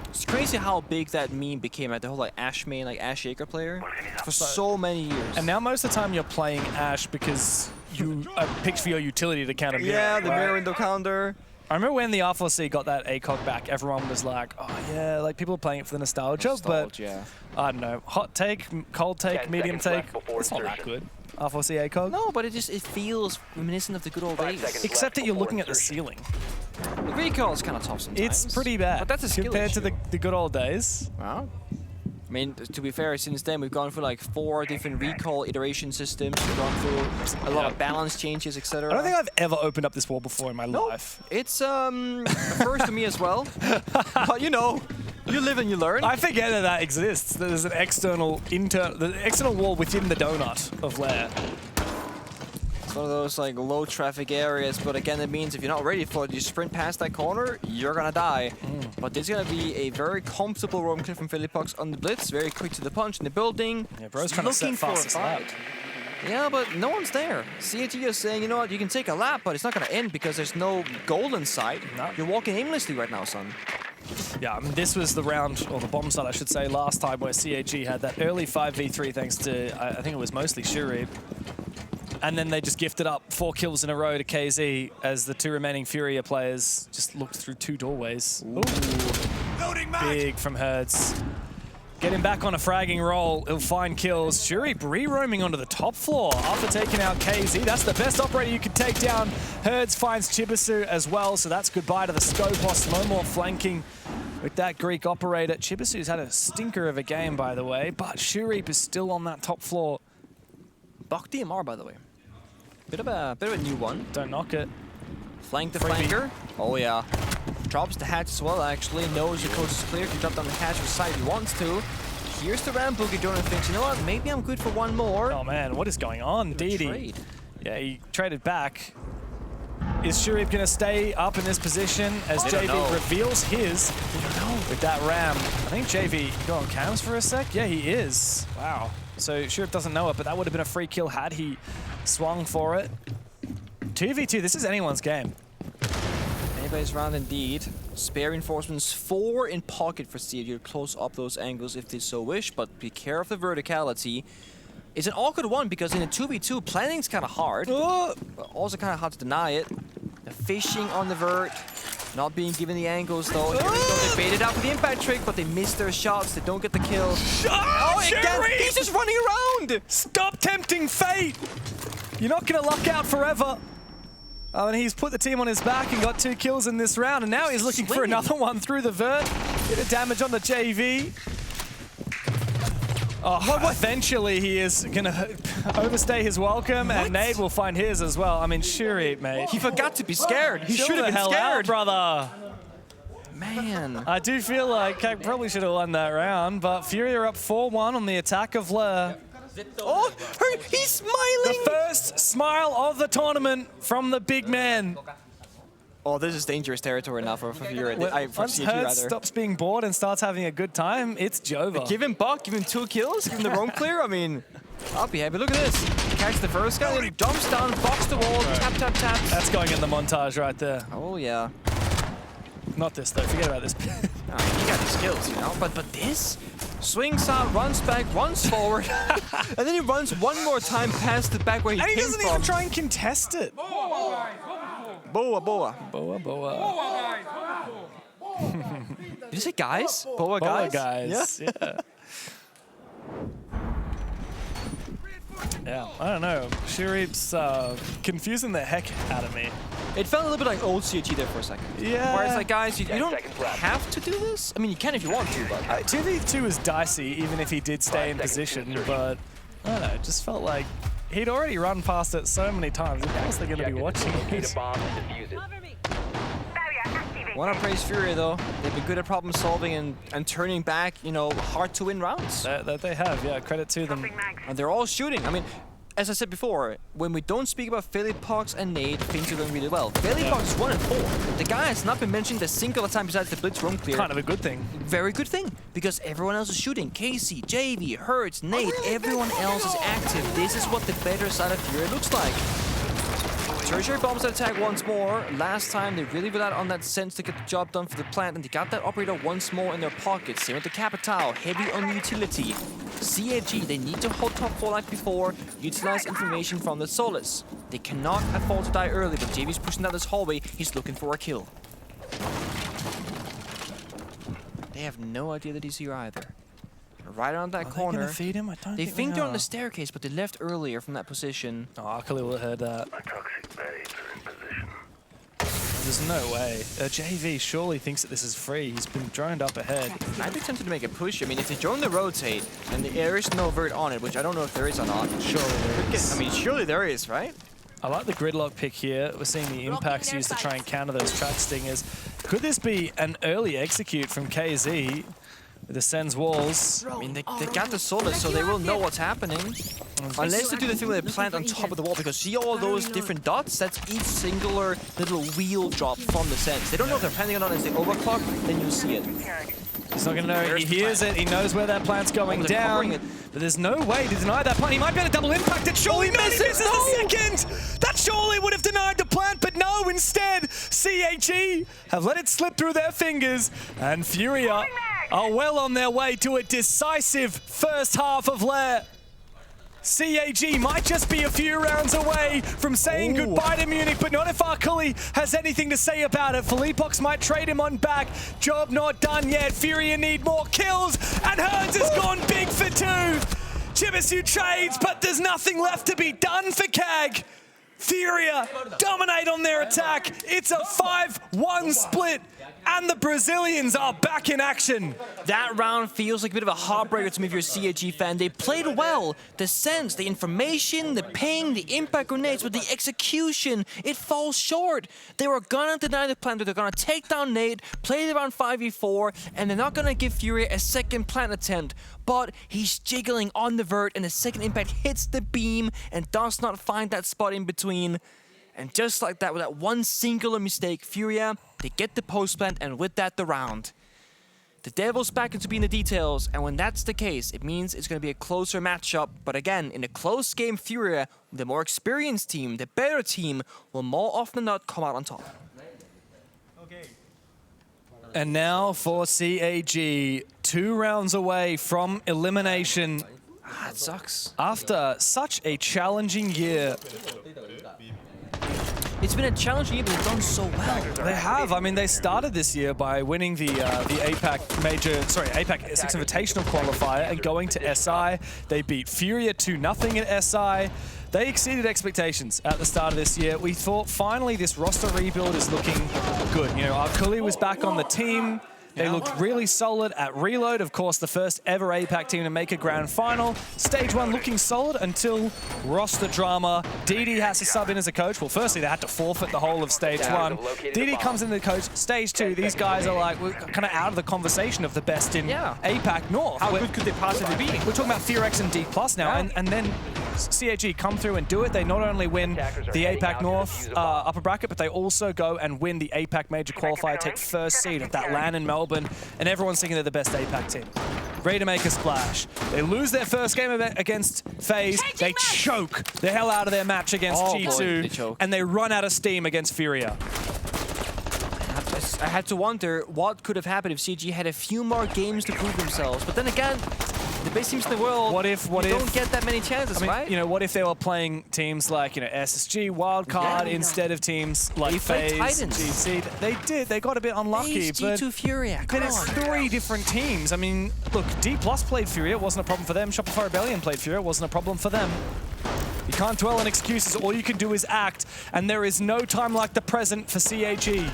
It's crazy how big that meme became, like the whole like Ash main, like Ash Jaeger player, for so many years. And now most of the time you're playing Ash because you are picked for your utility to counter mirror. Yeah, the mirror window counter. I remember when the R4C got that ACOG back, everyone was like, oh yeah, like people are playing it for the nostalgia, but I don't know. Hot take, cold take, medium take, it's not that good. R4C ACOG? No, but it feels reminiscent of the good old days. Except that you're looking at the ceiling. The recoil is kind of tough sometimes. It's pretty bad. But that's a skill compared issue. to the good old days. Wow. I mean, to be fair, since then we've gone through like 4 different recall iteration systems. We've gone through a lot of balance changes, etc. I don't think I've ever opened up this wall before in my life. It's a first to me as well. But you know, you live and you learn. I forget that exists. There's an the external wall within the donut of Lair. It's one of those like low traffic areas, but again, it means if you're not ready for it, you sprint past that corner, you're gonna die. But there's gonna be a very comfortable roam clear from Philippox on the blitz, very quick to the punch in the building. Yeah, bro's trying to set fastest lap. Yeah, but no one's there. CAG is saying, you know what, you can take a lap, but it's not gonna end because there's no goal in sight. No. You're walking aimlessly right now, son. Yeah, I mean, this was the round, or the bomb side, I should say, last time where CAG had that early 5v3 thanks to, I think it was mostly Shuri. And then they just gifted up 4 kills in a row to KZ as the 2 remaining FURIA players just looked through 2 doorways. Ooh. Big from Herds. Getting back on a fragging roll, he'll find kills. Shuri re-roaming onto the top floor after taking out KZ. That's the best operator you could take down. Herds finds Chibisu as well, so that's goodbye to the Skopos. No more flanking with that Greek operator. Chibisu's had a stinker of a game, by the way, but Shuri is still on that top floor. Buck DMR, by the way. Bit of a new one. Don't knock it. Flank the flanker. Oh yeah. Drops the hatch as well, actually. Knows your coast is clear. If you drop down the hatch, which side he wants to. Here's the ramp boogie. Jordan thinks, you know what? Maybe I'm good for one more. Oh man, what is going on? Didi. Yeah, he traded back. Is Shuri going to stay up in this position as JV reveals his with that ram? I think JV go on cams for a sec. Yeah, he is. Wow. So Shuri doesn't know it, but that would have been a free kill had he swung for it. 2v2, this is anyone's game. Anybody's round indeed. Spare reinforcements 4 in pocket for CAG to close up those angles if they so wish, but be careful of the verticality. It's an awkward one because in a 2v2, planning's kind of hard, but also kind of hard to deny it. The fishing on the vert, not being given the angles though. Here we go, they baited out for the impact trick, but they missed their shots. They don't get the kill. Oh, again, he's just running around! Stop tempting fate! You're not going to luck out forever. And he's put the team on his back and got 2 kills in this round, and now he's looking for another one through the vert. Bit of damage on the JV. Oh, eventually he is going to overstay his welcome, and Nade will find his as well. I mean, Shuri, mate. He forgot to be scared. He should have been scared. Out, brother. Man. I do feel like CAG probably should have won that round, but FURIA are up 4-1 on the attack of Lair. Oh, he's smiling! The first smile of the tournament from the big man. Oh, this is dangerous territory now for FURIA. Once Hertz stops being bored and starts having a good time, it's Jova. Give him Buck, give him 2 kills, give him the roam clear. I mean, I'll be happy. Look at this. Catch the first guy, then he jumps down, blocks the wall, tap, tap, tap. That's going in the montage right there. Oh, yeah. Not this, though. Forget about this. He got the skills, you know. But this? Swings out, runs back, runs forward, and then he runs one more time past the back where he came from. And he doesn't even try and contest it. Boa, boa. Boa, boa. Did you say guys? Boa Boa guys? guys, yeah. Yeah, I don't know. Shuri's confusing the heck out of me. It felt a little bit like old CAG there for a second. Yeah. Where it's like, guys, you don't have to do this. I mean, you can if you want to, but... 2v2 is dicey, even if he did stay in position, but I don't know, it just felt like he'd already run past it so many times. Of course they're going to be watching it. Want to praise FURIA, though. They've been good at problem solving and turning back, you know, hard to win rounds. That they have, yeah, credit to them. And they're all shooting. I mean, as I said before, when we don't speak about Philippox and Nade, things are going really well. Philippox is 1-4. The guy has not been mentioned a single time besides the blitz roam clear. Kind of a good thing. Very good thing, because everyone else is shooting. KC, JV, Hertz, Nade, everyone else is active. This is what the better side of FURIA looks like. Tertiary bombs that attack once more. Last time they really relied on that sense to get the job done for the plant, and they got that operator once more in their pockets. Same with the Capital, heavy on the utility. CAG, they need to hold top 4 like before, utilize information from the Solace. They cannot afford to die early, but JV's pushing down this hallway, he's looking for a kill. They have no idea that he's here either. Right around that Are corner. they gonna feed him? I don't They think they're on are. the staircase, but they left earlier from that position. Oh, Akali will have heard that. My toxic babes are in position. There's no way. JV surely thinks that this is free. He's been droned up ahead. I'd be tempted to make a push. I mean, if they drone the rotate and there is no vert on it, which I don't know if there is or not. Surely there is. I mean, surely there is, right? I like the gridlock pick here. We're seeing the impacts used to try and counter those track stingers. Could this be an early execute from KZ with the Sen's walls? I mean, they got the Solus, so they will know what's happening. Unless they do the thing where they plant on top of the wall, because see all those different dots? That's each singular little wheel drop from the Sens. They don't know if they're planting or not. As they overclock, then you'll see it. He's not going to know. He hears it. He knows where that plant's going they're covering down. it. But there's no way to deny that plant. He might be able to double impact it. Surely misses the second. That surely would have denied the plant, but no. Instead, CAG have let it slip through their fingers. And FURIA are well on their way to a decisive first half of Lair. CAG might just be a few rounds away from saying goodbye to Munich, but not if Akali has anything to say about it. Philippox might trade him on back. Job not done yet. FURIA need more kills, and Herds has gone big for 2. Chibisu trades, but there's nothing left to be done for CAG. FURIA dominate on their attack. It's a 5-1 split, and the Brazilians are back in action. That round feels like a bit of a heartbreaker to me if you're a CAG fan. They played well. The sense, the information, the ping, the impact grenades, but the execution, it falls short. They were gonna deny the plant. They're gonna take down Nate, play the round 5v4, and they're not gonna give FURIA a second plant attempt. But he's jiggling on the vert, and the second impact hits the beam and does not find that spot in between. And just like that, with that one singular mistake, FURIA, they get the post plant, and with that, the round. The devil's back into being the details, and when that's the case, it means it's going to be a closer matchup. But again, in a close game, FURIA, the more experienced team, the better team, will more often than not come out on top. And now for CAG, 2 rounds away from elimination. That sucks. After such a challenging year. It's been a challenging year, but they've done so well. They have. I mean, they started this year by winning the APAC Major, APAC 6 Invitational qualifier and going to SI. They beat FURIA 2-0 at SI. They exceeded expectations at the start of this year. We thought finally this roster rebuild is looking good. You know, Akali was back on the team. They looked really solid at Reload. Of course, the first ever APAC team to make a grand final. Stage 1 looking solid until roster drama. DD has to sub in as a coach. Well, firstly, they had to forfeit the whole of Stage 1. DD comes in the coach. Stage 2, these guys are like, we're kind of out of the conversation of the best in APAC North. How good could they possibly be? We're talking about FURIA and D+ now, and then CAG come through and do it. They not only win the APAC North upper bracket, but they also go and win the APAC Major qualifier, take first seed at that LAN in Melbourne, and everyone's thinking they're the best APAC team. Ready to make a splash. They lose their first game against FaZe. They choke the hell out of their match against G2, and they run out of steam against FURIA. I had to wonder what could have happened if CG had a few more games to prove themselves. But then again, the best teams in the world don't get that many chances, right? You know, what if they were playing teams like, you know, SSG, Wildcard, instead of teams like FaZe, GC? They did. They got a bit unlucky. FaZe, G2, FURIA. But it's 3 different teams. I mean, look, D+ played FURIA. It wasn't a problem for them. Shopify Rebellion played FURIA. It wasn't a problem for them. You can't dwell on excuses. All you can do is act. And there is no time like the present for CAG.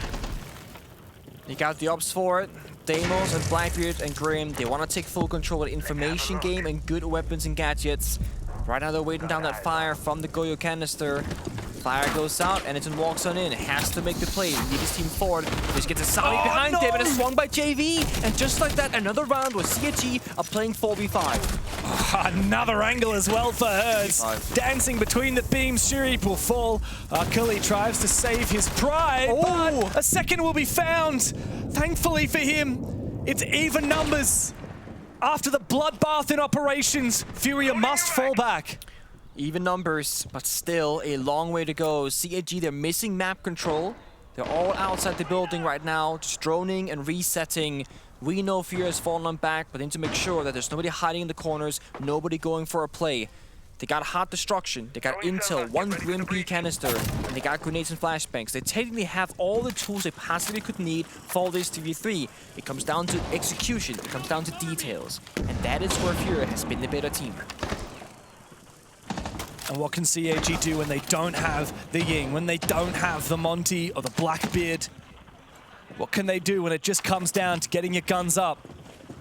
You got the ops for it. Deimos and Blackbeard and Grim, they want to take full control of the information game and good weapons and gadgets. Right now they're waiting down that fire from the Goyo canister. Fire goes out, and Eniton walks on in. Has to make the play. Lead his team forward. Just gets a Sami behind him, and it's swung by JV. And just like that, another round where CAG are playing 4v5. Another angle as well for Herds. Dancing between the beams, Shuri will fall. Akali tries to save his pride, but a second will be found. Thankfully for him, it's even numbers. After the bloodbath in operations, FURIA must fall back. Even numbers, but still a long way to go. CAG, they're missing map control. They're all outside the building right now, just droning and resetting. We know FURIA has fallen on back, but they need to make sure that there's nobody hiding in the corners, nobody going for a play. They got hot destruction, they got intel, 1 Grim-P canister, and they got grenades and flashbangs. They technically have all the tools they possibly could need for this 3v3. It comes down to execution, it comes down to details. And that is where FURIA has been the better team. And what can CAG do when they don't have the Ying, when they don't have the Monty or the Blackbeard? What can they do when it just comes down to getting your guns up?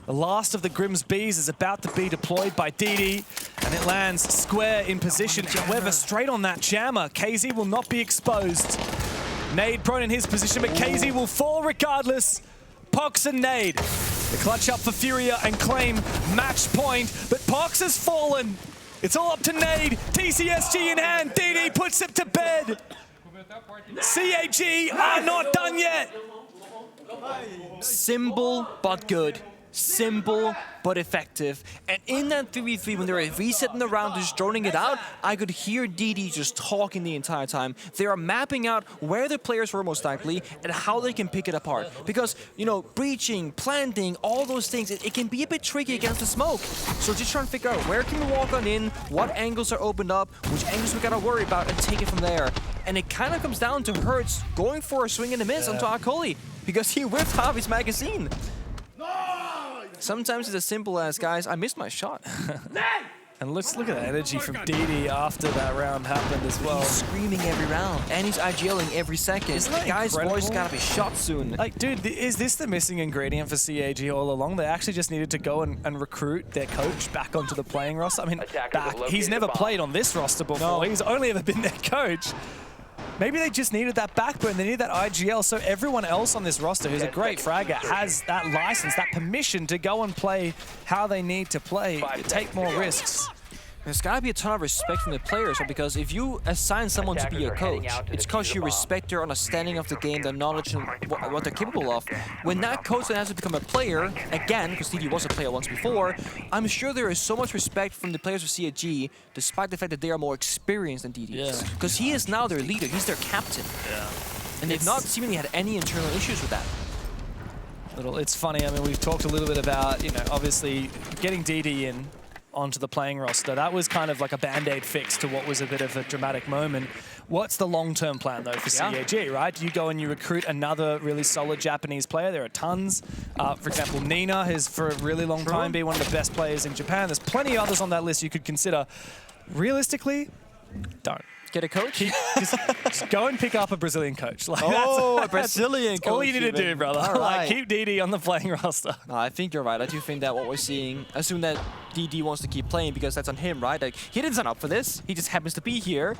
The last of the Grimsbees is about to be deployed by DD, and it lands square in position. However, straight on that jammer, KZ will not be exposed. Nade prone in his position, but KZ will fall regardless. Pox and Nade, the clutch up for FURIA and claim match point, but Pox has fallen. It's all up to Nade, TCSG in hand, DD puts it to bed. CAG are not done yet. Simple but good. Simple but effective. And in that 3v3, when they were resetting the round, just droning it out, I could hear DD just talking the entire time. They are mapping out where the players were most likely and how they can pick it apart. Because, you know, breaching, planting, all those things, it can be a bit tricky against the smoke. So just trying to figure out where can we walk on in, what angles are opened up, which angles we gotta worry about, and take it from there. And it kind of comes down to Hertz going for a swing and a miss onto Akoli, because he whipped half his magazine. Sometimes it's as simple as, guys, I missed my shot. And let's look at the energy from DD after that round happened as well. He's screaming every round, and he's IGLing every second. Isn't that the guy's incredible? voice gotta be shot soon. Like, dude, is this the missing ingredient for CAG all along? They actually just needed to go and recruit their coach back onto the playing roster. I mean, he's never played on this roster before. No. He's only ever been their coach. Maybe they just needed that backbone, they needed that IGL, so everyone else on this roster who's a great fragger has that license, that permission to go and play how they need to play, take more risks. There's gotta be a ton of respect from the players, because if you assign someone to be a coach, it's because you respect their understanding of the game, their knowledge, and what they're capable of. When that coach then has to become a player, again, because DD was a player once before, I'm sure there is so much respect from the players of CAG, despite the fact that they are more experienced than DD is. Because he is now their leader, he's their captain. And they've not seemingly had any internal issues with that. It's funny, I mean, we've talked a little bit about, you know, obviously getting DD in onto the playing roster. That was kind of like a band-aid fix to what was a bit of a dramatic moment. What's the long-term plan, though, for CAG, right? Do you go and you recruit another really solid Japanese player? There are tons. For example, Nina has, for a really long time, been one of the best players in Japan. There's plenty of others on that list you could consider. Realistically, don't. Get a coach? Just go and pick up a Brazilian coach. Like, a Brazilian coach. All you need to do, brother. All right. Like, keep DD on the playing roster. No, I think you're right. I do think that what we're seeing, assume that DD wants to keep playing because that's on him, right? Like, he didn't sign up for this. He just happens to be here.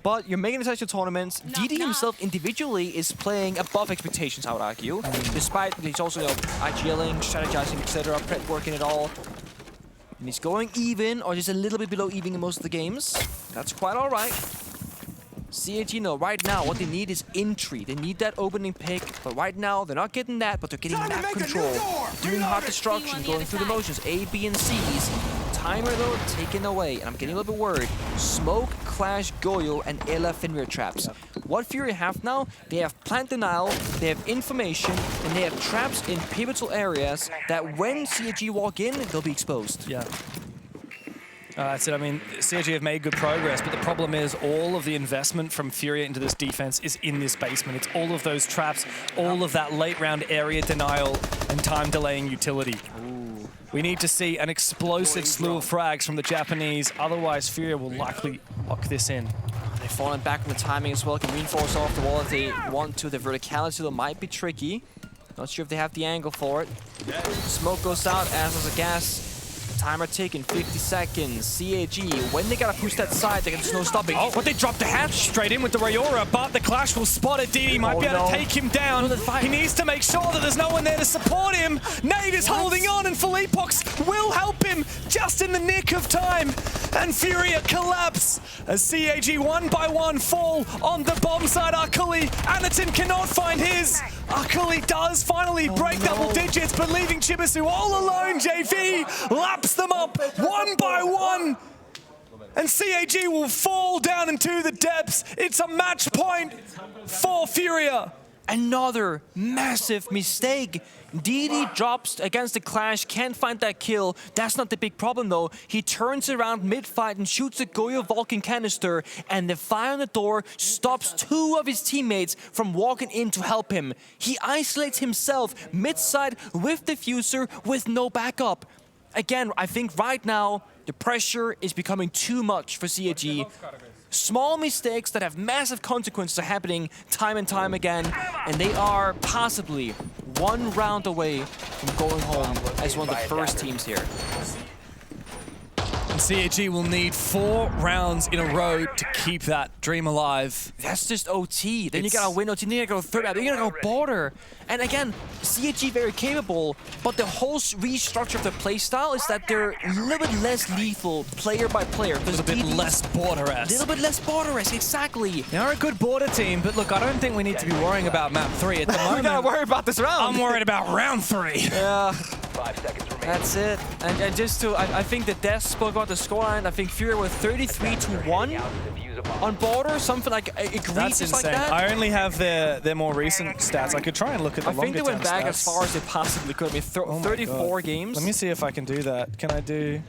But you're making international tournaments. DD himself individually is playing above expectations, I would argue. Despite he's also, you know, IGLing, strategizing, etc., prep working it all. And he's going even, or just a little bit below even in most of the games. That's quite all right. CAG, no, right now what they need is entry. They need that opening pick, but right now they're not getting that, but they're getting map control. Doing hard destruction, going through the motions, A, B, and C's. Timer though, taken away, and I'm getting a little bit worried. Smoke, Clash, Goyo, and Ela Fenrir traps. What FURIA have now, they have plant denial, they have information, and they have traps in pivotal areas that when CAG walk in, they'll be exposed. Yeah. That's it. I mean, CAG have made good progress, but the problem is all of the investment from FURIA into this defense is in this basement. It's all of those traps, all of that late round area denial and time delaying utility. Ooh. We need to see an explosive slew of frags from the Japanese, otherwise FURIA will likely lock this in. They've fallen back on the timing as well, can reinforce off the wall if they want to. The verticality though might be tricky. Not sure if they have the angle for it. Smoke goes out, as does the gas. Timer ticking, 50 seconds. CAG, when they gotta push that side, there's no stopping. Oh, but they dropped the hatch straight in with the Rayora, but the Clash will spot it. DD might be able to take him down. He needs to make sure that there's no one there to support him. Nade is holding on, and Philippox will help him just in the nick of time. And FURIA collapse as CAG one by one fall on the bomb side. Akuli, Anaton cannot find his. Akuli does finally break double digits, but leaving Chibisu all alone. JV laps them up one by one. And CAG will fall down into the depths. It's a match point for FURIA. Another massive mistake. DD drops against the Clash, can't find that kill. That's not the big problem though. He turns around mid-fight and shoots a Goyo Vulcan canister, and the fire on the door stops 2 of his teammates from walking in to help him. He isolates himself mid-side with diffuser with no backup. Again, I think right now the pressure is becoming too much for CAG. Small mistakes that have massive consequences are happening time and time again, and they are possibly 1 round away from going home as one of the first teams here. And CAG will need 4 rounds in a row to keep that dream alive. That's just OT. Then you gotta win OT, then you gotta go third, then you gotta go border. And again, CAG very capable, but the whole restructure of the playstyle is that they're a little bit less lethal player by player. A little bit less border-esque. A little bit less border-esque, exactly. They are a good border team, but look, I don't think we need to be worrying about map 3 at the moment. We gotta worry about this round. I'm worried about round 3. Yeah. That's it. And just to, I think the Death spoke about the scoreline. I think FURIA were 33-1 on border, something like egregious That's insane. like that. I only have their more recent stats. I could try and look at the I think they went back stats. as far as they possibly could. I mean, 34 games. Let me see if I can do that. Can I do...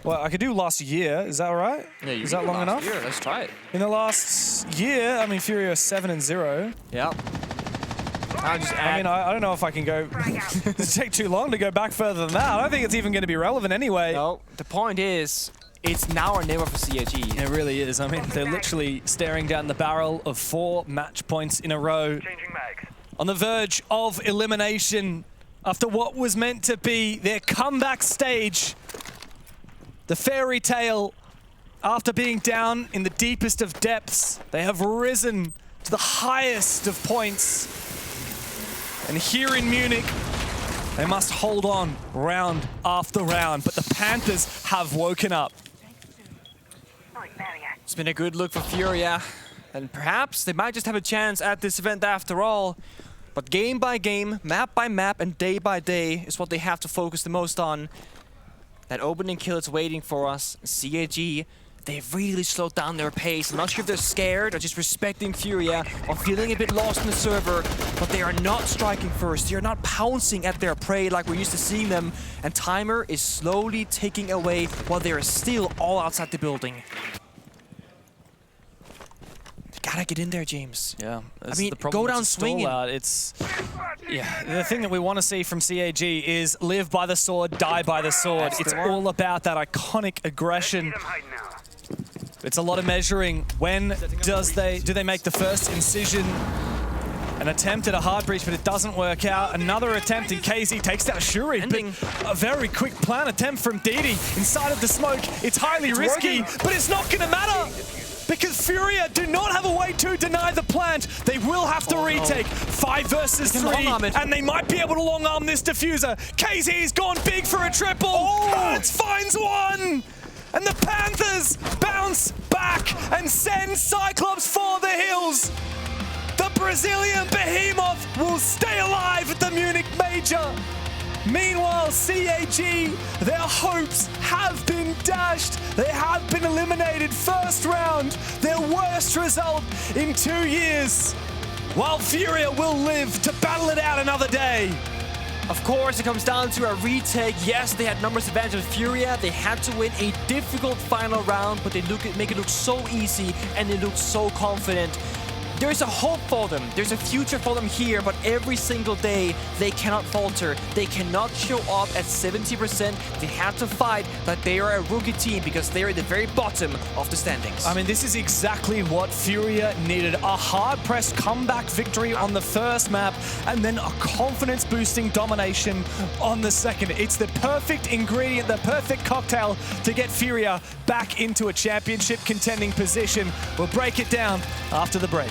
Well, I could do last year. Is that all right? Yeah, you is that long enough? Year. Let's try it. In the last year, I mean, FURIA 7-0. Yeah. I mean, I don't know if I can go... It'd take too long to go back further than that. I don't think it's even going to be relevant anyway. No, the point is, it's now or never for CAG. It really is. I mean, they're literally staring down the barrel of 4 match points in a row. On the verge of elimination after what was meant to be their comeback stage. The fairy tale, after being down in the deepest of depths, they have risen to the highest of points. And here in Munich, they must hold on round after round, but the Panthers have woken up. It's been a good look for FURIA, and perhaps they might just have a chance at this event after all. But game by game, map by map, and day by day is what they have to focus the most on. That opening kill is waiting for us. CAG, they've really slowed down their pace. I'm not sure if they're scared or just respecting FURIA or feeling a bit lost in the server, but they are not striking first. They are not pouncing at their prey like we're used to seeing them. And Timer is slowly taking away while they are still all outside the building. Gotta get in there, James. Yeah, I mean, go down swinging. It's the thing that we want to see from CAG is live by the sword, die by the sword. It's all about that iconic aggression. It's a lot of measuring. When do they make the first incision? An attempt at a hard breach, but it doesn't work out. Another attempt, and KZ takes down Shuri. But a very quick plan attempt from DD inside of the smoke. It's highly risky, but it's not going to matter. Because FURIA do not have a way to deny the plant. They will have to retake 5 versus 3, and they might be able to long arm this diffuser. KZ's gone big for a triple. Burns finds 1, and the Panthers bounce back and send Cyclops for the hills. The Brazilian behemoth will stay alive at the Munich Major. Meanwhile, CAG, their hopes have been dashed. They have been eliminated first round, their worst result in 2 years. While FURIA will live to battle it out another day. Of course, it comes down to a retake. Yes, they had numbers advantage with FURIA. They had to win a difficult final round, but they make it look so easy, and they look so confident. There's a hope for them. There's a future for them here, but every single day, they cannot falter. They cannot show up at 70%. They have to fight like they are a rookie team because they are at the very bottom of the standings. I mean, this is exactly what FURIA needed. A hard-pressed comeback victory on the first map, and then a confidence-boosting domination on the second. It's the perfect ingredient, the perfect cocktail to get FURIA back into a championship contending position. We'll break it down after the break.